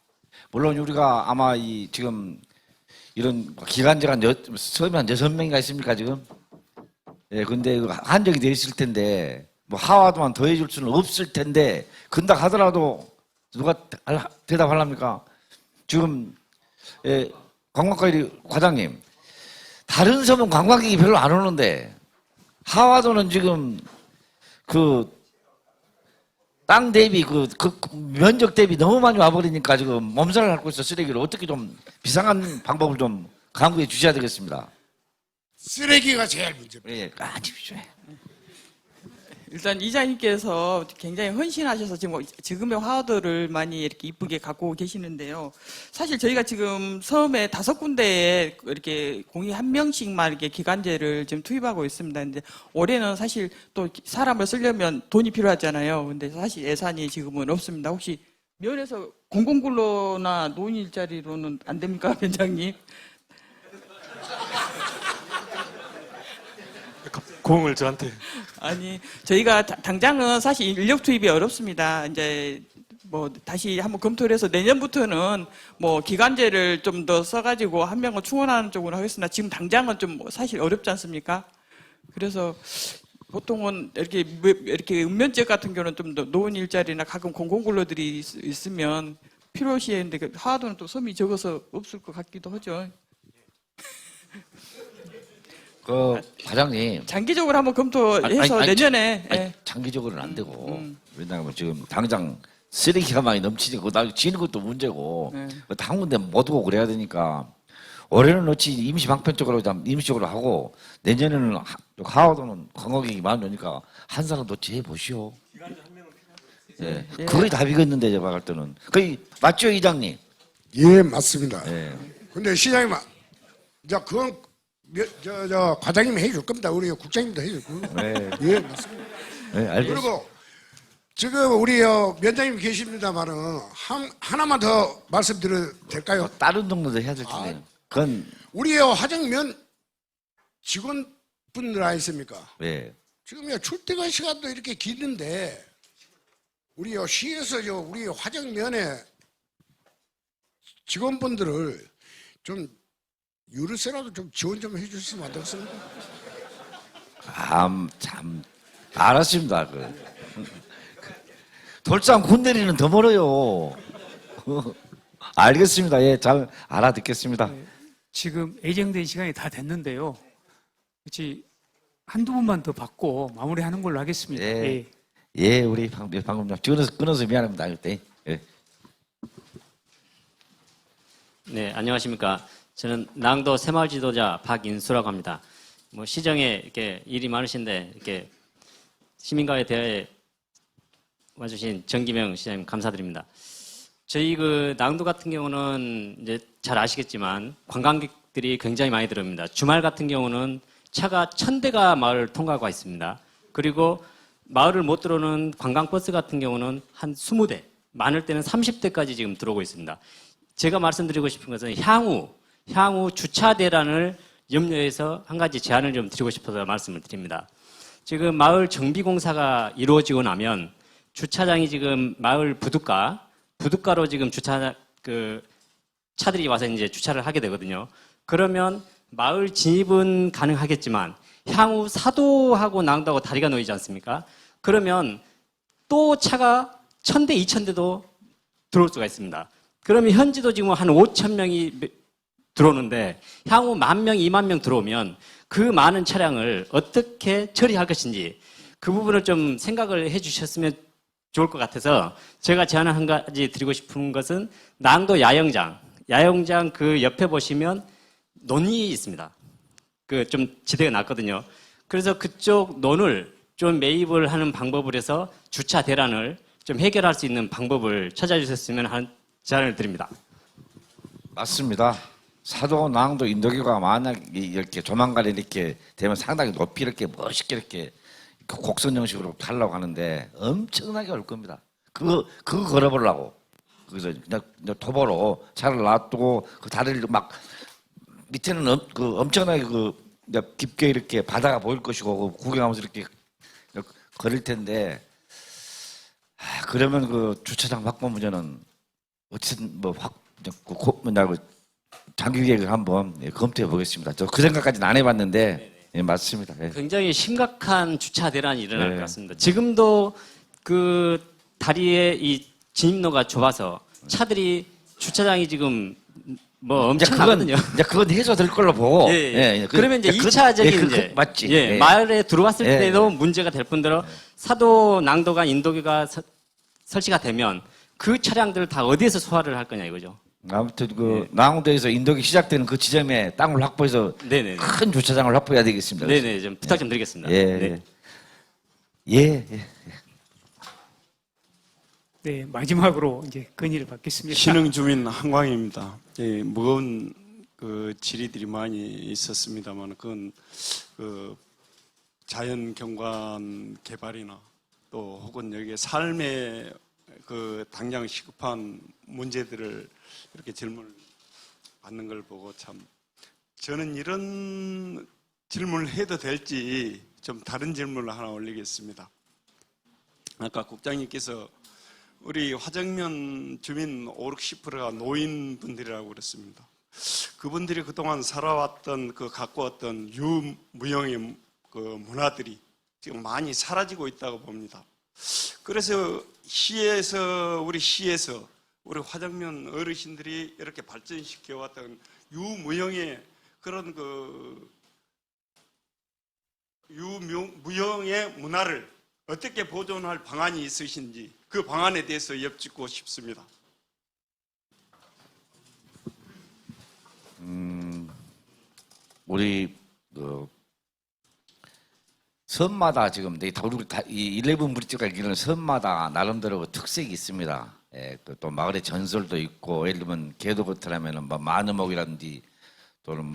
물론 우리가 아마 지금 이런 기간제가 처음에 한 6명인가 있습니까 지금? 예, 근데 한정이 돼 있을 텐데 뭐 하와도만 더 해줄 수는 없을 텐데 근다 하더라도 누가 대답하랍니까? 지금 관광과 과장님 다른 섬은 관광객이 별로 안 오는데 하와도는 지금 그 땅 대비 그 면적 대비 너무 많이 와버리니까 지금 몸살을 앓고 있어. 쓰레기를 어떻게 좀 비상한 방법을 좀 강구해 주셔야 되겠습니다. 쓰레기가 제일 문제입니다. 예, 까십시오. 일단 이장님께서 굉장히 헌신하셔서 지금의 화도를 많이 이렇게 이쁘게 갖고 계시는데요. 사실 저희가 지금 섬에 5군데에 이렇게 공이 1명씩만 이렇게 기간제를 지금 투입하고 있습니다. 근데 올해는 사실 또 사람을 쓰려면 돈이 필요하잖아요. 근데 사실 예산이 지금은 없습니다. 혹시 면에서 공공근로나 노인 일자리로는 안 됩니까, 위원장님? 공을 저한테. 아니, 저희가 당장은 사실 인력 투입이 어렵습니다. 이제 뭐 다시 한번 검토를 해서 내년부터는 뭐 기간제를 좀 더 써가지고 1명을 충원하는 쪽으로 하겠습니다. 지금 당장은 좀 사실 어렵지 않습니까? 그래서 보통은 이렇게 읍면지역 같은 경우는 좀 더 노인 일자리나 가끔 공공근로들이 있으면 필요시에 있는데 하도는 또 섬이 적어서 없을 것 같기도 하죠. 그 과장님 장기적으로 한번 검토해서 내년에 장기적으로는 안 되고 왜냐하면 지금 당장 쓰레기가 많이 넘치니까 나 지는 것도 문제고 한 군데 못 오고 그래야 되니까 올해는 어찌 임시 방편적으로 임시적으로 하고 내년에는 하와도는 관광객이 많으니까 한 사람 어찌 해보시오. 예, 그게 답이겠는데 제가 할 때는 거의 맞죠 이장님? 예, 맞습니다. 예. 근데 시장님, 그건 과장님이 해줄 겁니다. 우리 국장님도 해줄 거고. 네. 예, 맞습니다. 네, 알겠습니다. 그리고 지금 우리 위원장님 계십니다만은 하나만 더 말씀드려도 될까요? 다른 동네도 해야 될 텐데. 그건 우리 화정면 직원분들 아니십니까? 네. 지금 출퇴근 시간도 이렇게 길는데 우리 시에서 우리 화정면에 직원분들을 좀 유류세라도 좀 지원 좀 해주시면 안 되겠습니까? 참 알았습니다. 돌산 군대리는 더 멀어요. 알겠습니다. 예, 잘 알아듣겠습니다. 지금 예정된 시간이 다 됐는데요. 그렇지 한두 분만 더 받고 마무리하는 걸로 하겠습니다. 예, 예 우리 방금 끊어서 미안합니다. 예. 네, 안녕하십니까. 저는 낭도 새마을 지도자 박인수라고 합니다. 뭐 시정에 이렇게 일이 많으신데 이렇게 시민과에 대해 와주신 정기명 시장님 감사드립니다. 저희 그 낭도 같은 경우는 이제 잘 아시겠지만 관광객들이 굉장히 많이 들어옵니다. 주말 같은 경우는 차가 1000대가 마을을 통과하고 있습니다. 그리고 마을을 못 들어오는 관광버스 같은 경우는 한 20대, 많을 때는 30대까지 지금 들어오고 있습니다. 제가 말씀드리고 싶은 것은 향후 주차 대란을 염려해서 한 가지 제안을 좀 드리고 싶어서 말씀을 드립니다. 지금 마을 정비공사가 이루어지고 나면 주차장이 지금 마을 부둣가로 지금 차들이 와서 이제 주차를 하게 되거든요. 그러면 마을 진입은 가능하겠지만 향후 사도하고 낭도하고 다리가 놓이지 않습니까? 그러면 또 차가 1000대, 2000대도 들어올 수가 있습니다. 그러면 현지도 지금 한 5000명이 들어오는데 향후 10,000명, 20,000명 들어오면 그 많은 차량을 어떻게 처리할 것인지 그 부분을 좀 생각을 해 주셨으면 좋을 것 같아서 제가 제안을 한 가지 드리고 싶은 것은 낭도 야영장 그 옆에 보시면 논이 있습니다. 그 좀 지대가 낮거든요. 그래서 그쪽 논을 좀 매입을 하는 방법을 해서 주차 대란을 좀 해결할 수 있는 방법을 찾아주셨으면 하는 제안을 드립니다. 맞습니다. 사도, 낭도, 인도교가 만약 이렇게 조만간 이렇게 되면 상당히 높이 이렇게 멋있게 이렇게 곡선 형식으로 하려고 하는데 엄청나게 어려울 겁니다. 그거 걸어보려고. 그래서 그냥 도보로 차를 놔두고 그 다리를 막 밑에는 엄청나게 깊게 이렇게 바다가 보일 것이고 구경하면서 이렇게 걸을 텐데 그러면 그 주차장 확보 문제는 어쨌든 장기 계획을 한번 검토해 보겠습니다. 저 그 생각까지는 안 해봤는데 예, 맞습니다. 예. 굉장히 심각한 주차 대란이 일어날 것 같습니다. 지금도 그 다리에 이 진입로가 좁아서 차들이 주차장이 지금 뭐 엄청나거든요. 이제 그건 해소될 걸로 보고. 그러면 이제 2차적인 맞지. 마을에 들어왔을 때도 문제가 될 뿐더러 사도, 낭도가, 인도교가 설치가 되면 그 차량들을 다 어디에서 소화를 할 거냐 이거죠. 아무튼 낭도에서 인도기 시작되는 그 지점에 땅을 확보해서 큰 주차장을 확보해야 되겠습니다. 네네, 좀 부탁 좀 드리겠습니다. 예. 네. 예, 예. 네, 마지막으로 이제 건의를 받겠습니다. 신흥 주민 한광입니다. 예, 무거운 그 질의들이 많이 있었습니다만 그건 그 자연 경관 개발이나 또 혹은 여기에 삶의 그 당장 시급한 문제들을 이렇게 질문을 받는 걸 보고 참 저는 이런 질문을 해도 될지 좀 다른 질문을 하나 올리겠습니다. 아까 국장님께서 우리 화정면 주민 5, 60%가 노인분들이라고 그랬습니다. 그분들이 그동안 살아왔던 그 갖고 왔던 유무형의 그 문화들이 지금 많이 사라지고 있다고 봅니다. 그래서 우리 시에서 우리 화정면 어르신들이 이렇게 발전시켜 왔던 유무형의 그런 그 유무형의 문화를 어떻게 보존할 방안이 있으신지 그 방안에 대해서 엿듣고 싶습니다. 우리 그 섬마다 지금 이 11 브릿지가 기는 섬마다 나름대로 특색이 있습니다. 예, 또 마을의 전설도 있고, 예를 들면 개도거트라면은 뭐 만우목이라든지 또는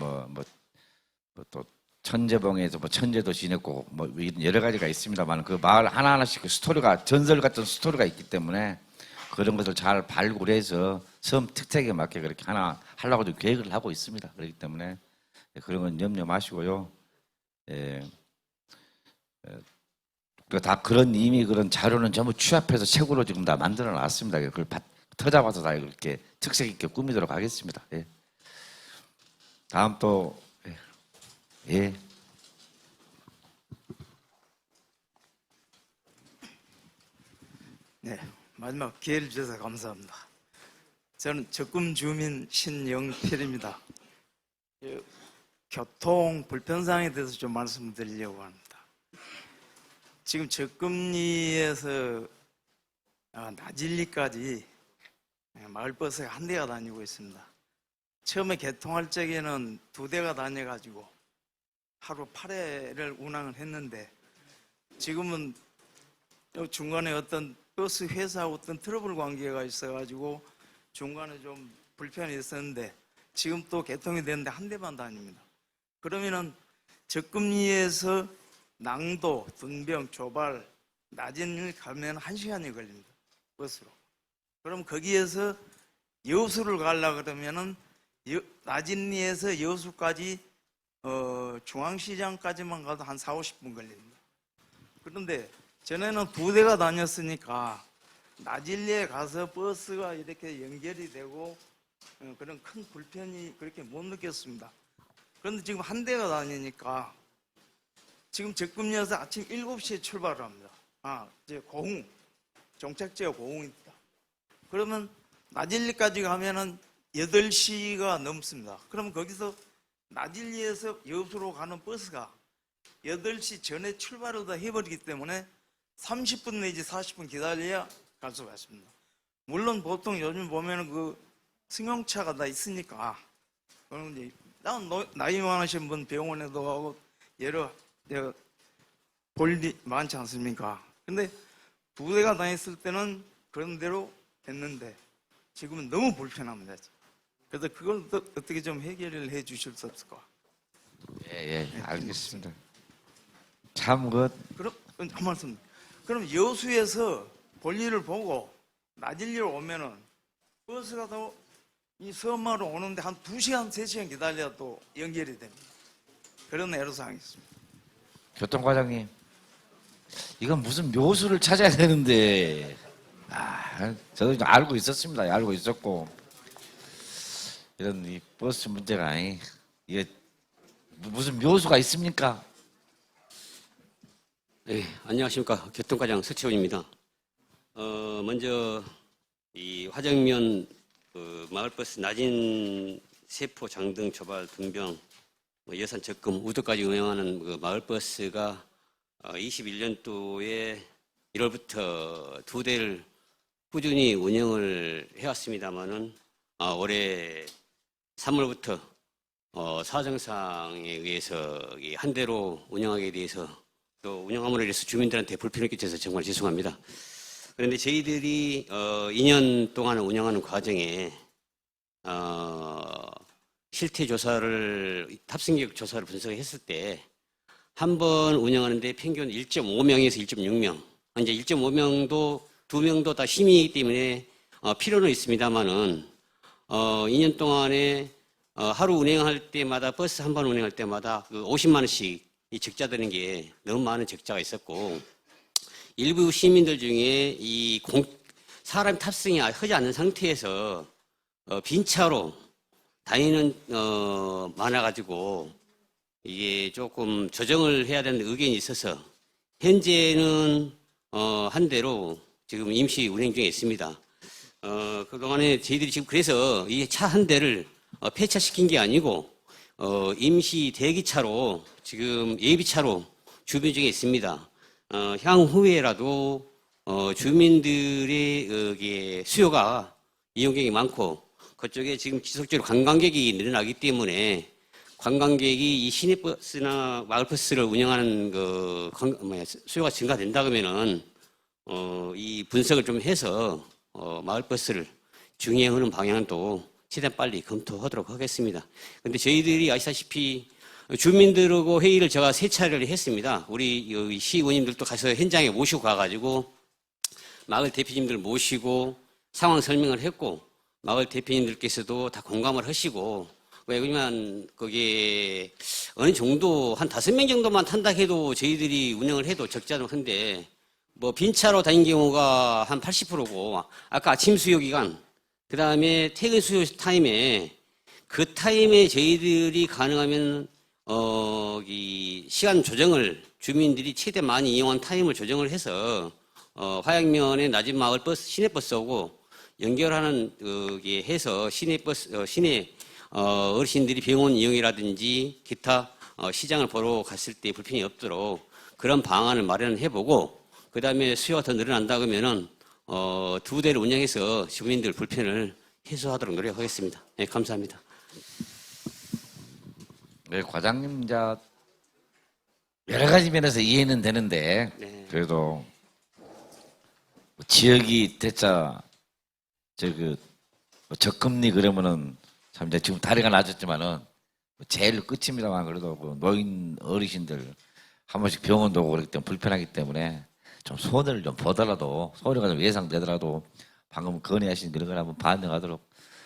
또 천재봉에서 뭐 천재도 지냈고 뭐 이런 여러 가지가 있습니다만 그 마을 하나하나씩 그 스토리가 전설 같은 스토리가 있기 때문에 그런 것을 잘 발굴해서 섬 특색에 맞게 그렇게 하나 하려고도 계획을 하고 있습니다. 그렇기 때문에 그런 건 염려 마시고요. 예. 다 그런 이미 그런 자료는 전부 취합해서 책으로 지금 다 만들어 놨습니다. 그걸 터잡아서 다 이렇게 특색 있게 꾸미도록 하겠습니다. 예. 다음 또 예. 네, 마지막 기회를 주셔서 감사합니다. 저는 적금 주민 신영필입니다. 교통 불편사항에 대해서 좀 말씀드리려고 합니다. 지금 적금리에서 나진리까지 마을버스가 한 대가 다니고 있습니다. 처음에 개통할 적에는 2대가 다녀가지고 하루 8회를 운항을 했는데 지금은 중간에 어떤 버스 회사하고 어떤 트러블 관계가 있어가지고 중간에 좀 불편이 있었는데 지금 또 개통이 됐는데 한 대만 다닙니다. 그러면은 적금리에서 낭도, 등병, 조발, 낮은 가면 1시간이 걸립니다. 버스로. 그럼 거기에서 여수를 가려고 그러면은 낮은리에서 여수까지 중앙시장까지만 가도 한 4, 50분 걸립니다. 그런데 전에는 2대가 다녔으니까 낮은리에 가서 버스가 이렇게 연결이 되고 그런 큰 불편이 그렇게 못 느꼈습니다. 그런데 지금 한 대가 다니니까 지금 적금리에서 아침 7시에 출발을 합니다. 이제 고흥, 종착지가 고흥입니다. 그러면 낮은리까지 가면은 8시가 넘습니다. 그럼 거기서 낮은리에서 여수로 가는 버스가 8시 전에 출발을 다 해버리기 때문에 30분 내지 40분 기다려야 갈 수가 있습니다. 물론 보통 요즘 보면은 그 승용차가 다 있으니까 그런데 나이 많으신 분 병원에도 가고 여러 볼 일이 많지 않습니까? 근데 2대가 다녔을 때는 그런 대로 됐는데 지금은 너무 불편합니다. 그래서 그걸 어떻게 좀 해결을 해 주실 수 없을까? 예, 알겠습니다. 참 그럼 한 말씀. 그럼 여수에서 볼일을 보고 낮일리로 오면은 버스가 더 이 섬마로 오는데 한 2시간, 3시간 기다려야 또 연결이 됩니다. 그런 애로사항이 있습니다. 교통과장님, 이건 무슨 묘수를 찾아야 되는데, 저도 좀 알고 있었습니다. 알고 있었고, 이런 이 버스 문제가 이게 무슨 묘수가 있습니까? 네, 안녕하십니까. 교통과장 서채훈입니다. 먼저 이 화정면 그 마을버스 낮은 세포, 장등, 조발, 등병, 여산, 적금, 우도까지 운영하는 그 마을버스가 21년도에 1월부터 2대를 꾸준히 운영을 해왔습니다만은 올해 3월부터 사정상에 의해서 한 대로 운영하게 돼서 또 운영함으로 인해서 주민들한테 불편을 끼쳐서 정말 죄송합니다. 그런데 저희들이 2년 동안 운영하는 과정에 실태 조사를 탑승객 조사를 분석했을 때 한 번 운영하는데 평균 1.5명에서 1.6명. 이제 1.5명도 2명도 다 시민이기 때문에 필요는 있습니다만은 2년 동안에 하루 운행할 때마다 버스 한 번 운행할 때마다 그 50만 원씩 이 적자 드는 게 너무 많은 적자가 있었고 일부 시민들 중에 사람 탑승이 하지 않는 상태에서 빈 차로 다니는 많아가지고 이게 조금 조정을 해야 되는 의견이 있어서 현재는 한 대로 지금 임시 운행 중에 있습니다. 그동안에 저희들이 지금 그래서 이 차 한 대를 폐차시킨 게 아니고 임시 대기차로 지금 예비차로 준비 중에 있습니다. 향후에라도 주민들의 수요가 이용객이 많고 그쪽에 지금 지속적으로 관광객이 늘어나기 때문에 관광객이 이 시내버스나 마을버스를 운영하는 수요가 증가된다 그러면은 이 분석을 좀 해서 마을버스를 중행하는 방향은 또 최대한 빨리 검토하도록 하겠습니다. 근데 저희들이 아시다시피 주민들하고 회의를 제가 3차례를 했습니다. 우리 시의원님들도 가서 현장에 모시고 가가지고 마을 대표님들 모시고 상황 설명을 했고 마을 대표님들께서도 다 공감을 하시고 왜냐면 그게 어느 정도 한 5명 정도만 탄다 해도 저희들이 운영을 해도 적자는 한데 뭐 빈차로 다닌 경우가 한 80%고 아까 아침 수요 기간 그 다음에 퇴근 수요 타임에 그 타임에 저희들이 가능하면 이 시간 조정을 주민들이 최대 많이 이용한 타임을 조정을 해서 화양면의 낮은 마을 버스 시내버스하고 연결하는 그게 해서 시내버스 시내 어르신들이 병원 이용이라든지 기타 시장을 보러 갔을 때 불편이 없도록 그런 방안을 마련해보고 그 다음에 수요가 더 늘어난다 그러면은 2대를 운영해서 주민들 불편을 해소하도록 노력하겠습니다. 네, 감사합니다. 네, 과장님 이제 여러 가지 면에서 이해는 되는데 네. 그래도 지역이 대자 저금리 그러면은 참 이제 지금 다리가 낮았지만은 제일 끝입니다만 그래도 그 노인 어르신들 한 번씩 병원도 오고 그렇기 때문에 불편하기 때문에 좀 손을 좀 보더라도 소리가 좀 예상되더라도 방금 건의하신 그런 걸 한번 반영하도록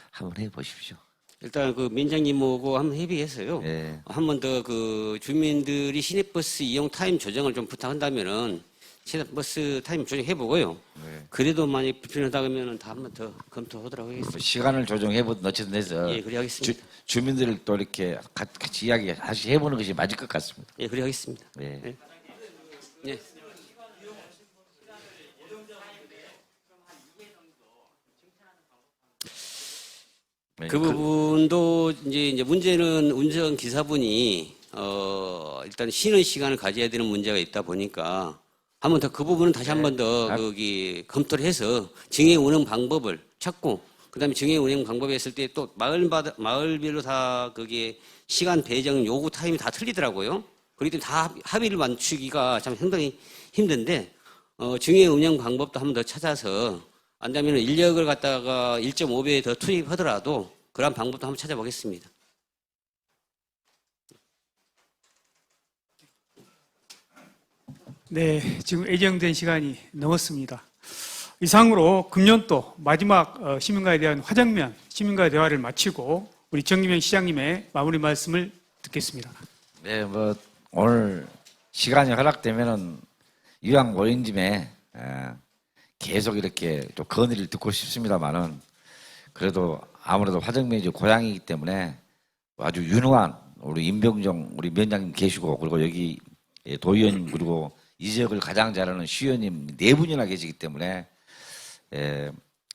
한번 해보십시오. 일단 그 민장님하고 한번 협의해서요. 예. 한 번 더 그 주민들이 시내버스 이용 타임 조정을 좀 부탁한다면은 시내버스 타임 조정해보고요. 네. 그래도 만약 불편하다 그러면은 다 한 번 더 검토하도록 하겠습니다. 시간을 조정해보든 어쨌든 해서 예, 그래 하겠습니다. 주민들을 또 이렇게 같이 이야기 다시 해보는 것이 맞을 것 같습니다. 예, 그래 하겠습니다. 네. 예. 예. 그 부분도 이제 문제는 운전 기사분이 일단 쉬는 시간을 가져야 되는 문제가 있다 보니까 한 번 더 그 부분은 다시 한 번 더 거기 검토를 해서 증행 운행 방법을 찾고 그다음에 증행 운행 방법에 했을 때 또 마을별로 다 거기에 시간 배정 요구 타임이 다 틀리더라고요. 그렇기 때문에 다 합의를 맞추기가 참 상당히 힘든데 증행 운영 방법도 한 번 더 찾아서 안 되면 인력을 갖다가 1.5배 더 투입하더라도 그런 방법도 한번 찾아보겠습니다. 네, 지금 예정된 시간이 넘었습니다. 이상으로 금년도 마지막 시민과에 대한 화정면 시민과의 대화를 마치고 우리 정기명 시장님의 마무리 말씀을 듣겠습니다. 네, 뭐 오늘 시간이 허락되면은 이왕 모인 김에 계속 이렇게 좀 건의를 듣고 싶습니다만은 그래도 아무래도 화정면이 고향이기 때문에 아주 유능한 우리 임병정 우리 위원장님 계시고 그리고 여기 도의원님 그리고 이 지역을 가장 잘하는 시의원님 4분이나 계시기 때문에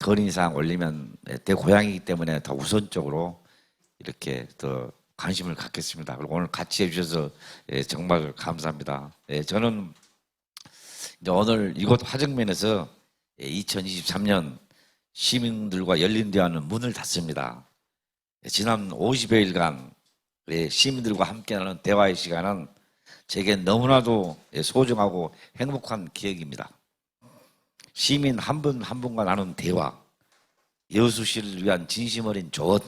건의사항 올리면 내 고향이기 때문에 더 우선적으로 이렇게 더 관심을 갖겠습니다. 그리고 오늘 같이 해주셔서 정말 감사합니다. 저는 이제 오늘 이곳 화정면에서 2023년 시민들과 열린 대화는 문을 닫습니다. 지난 50여일간 시민들과 함께하는 대화의 시간은 제겐 너무나도 소중하고 행복한 기억입니다. 시민 한 분 한 분과 나눈 대화, 여수시를 위한 진심 어린 조언,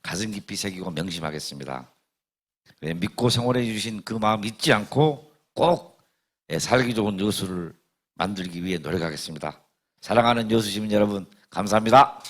가슴 깊이 새기고 명심하겠습니다. 믿고 생활해 주신 그 마음 잊지 않고 꼭 살기 좋은 여수를 만들기 위해 노력하겠습니다. 사랑하는 여수 시민 여러분, 감사합니다.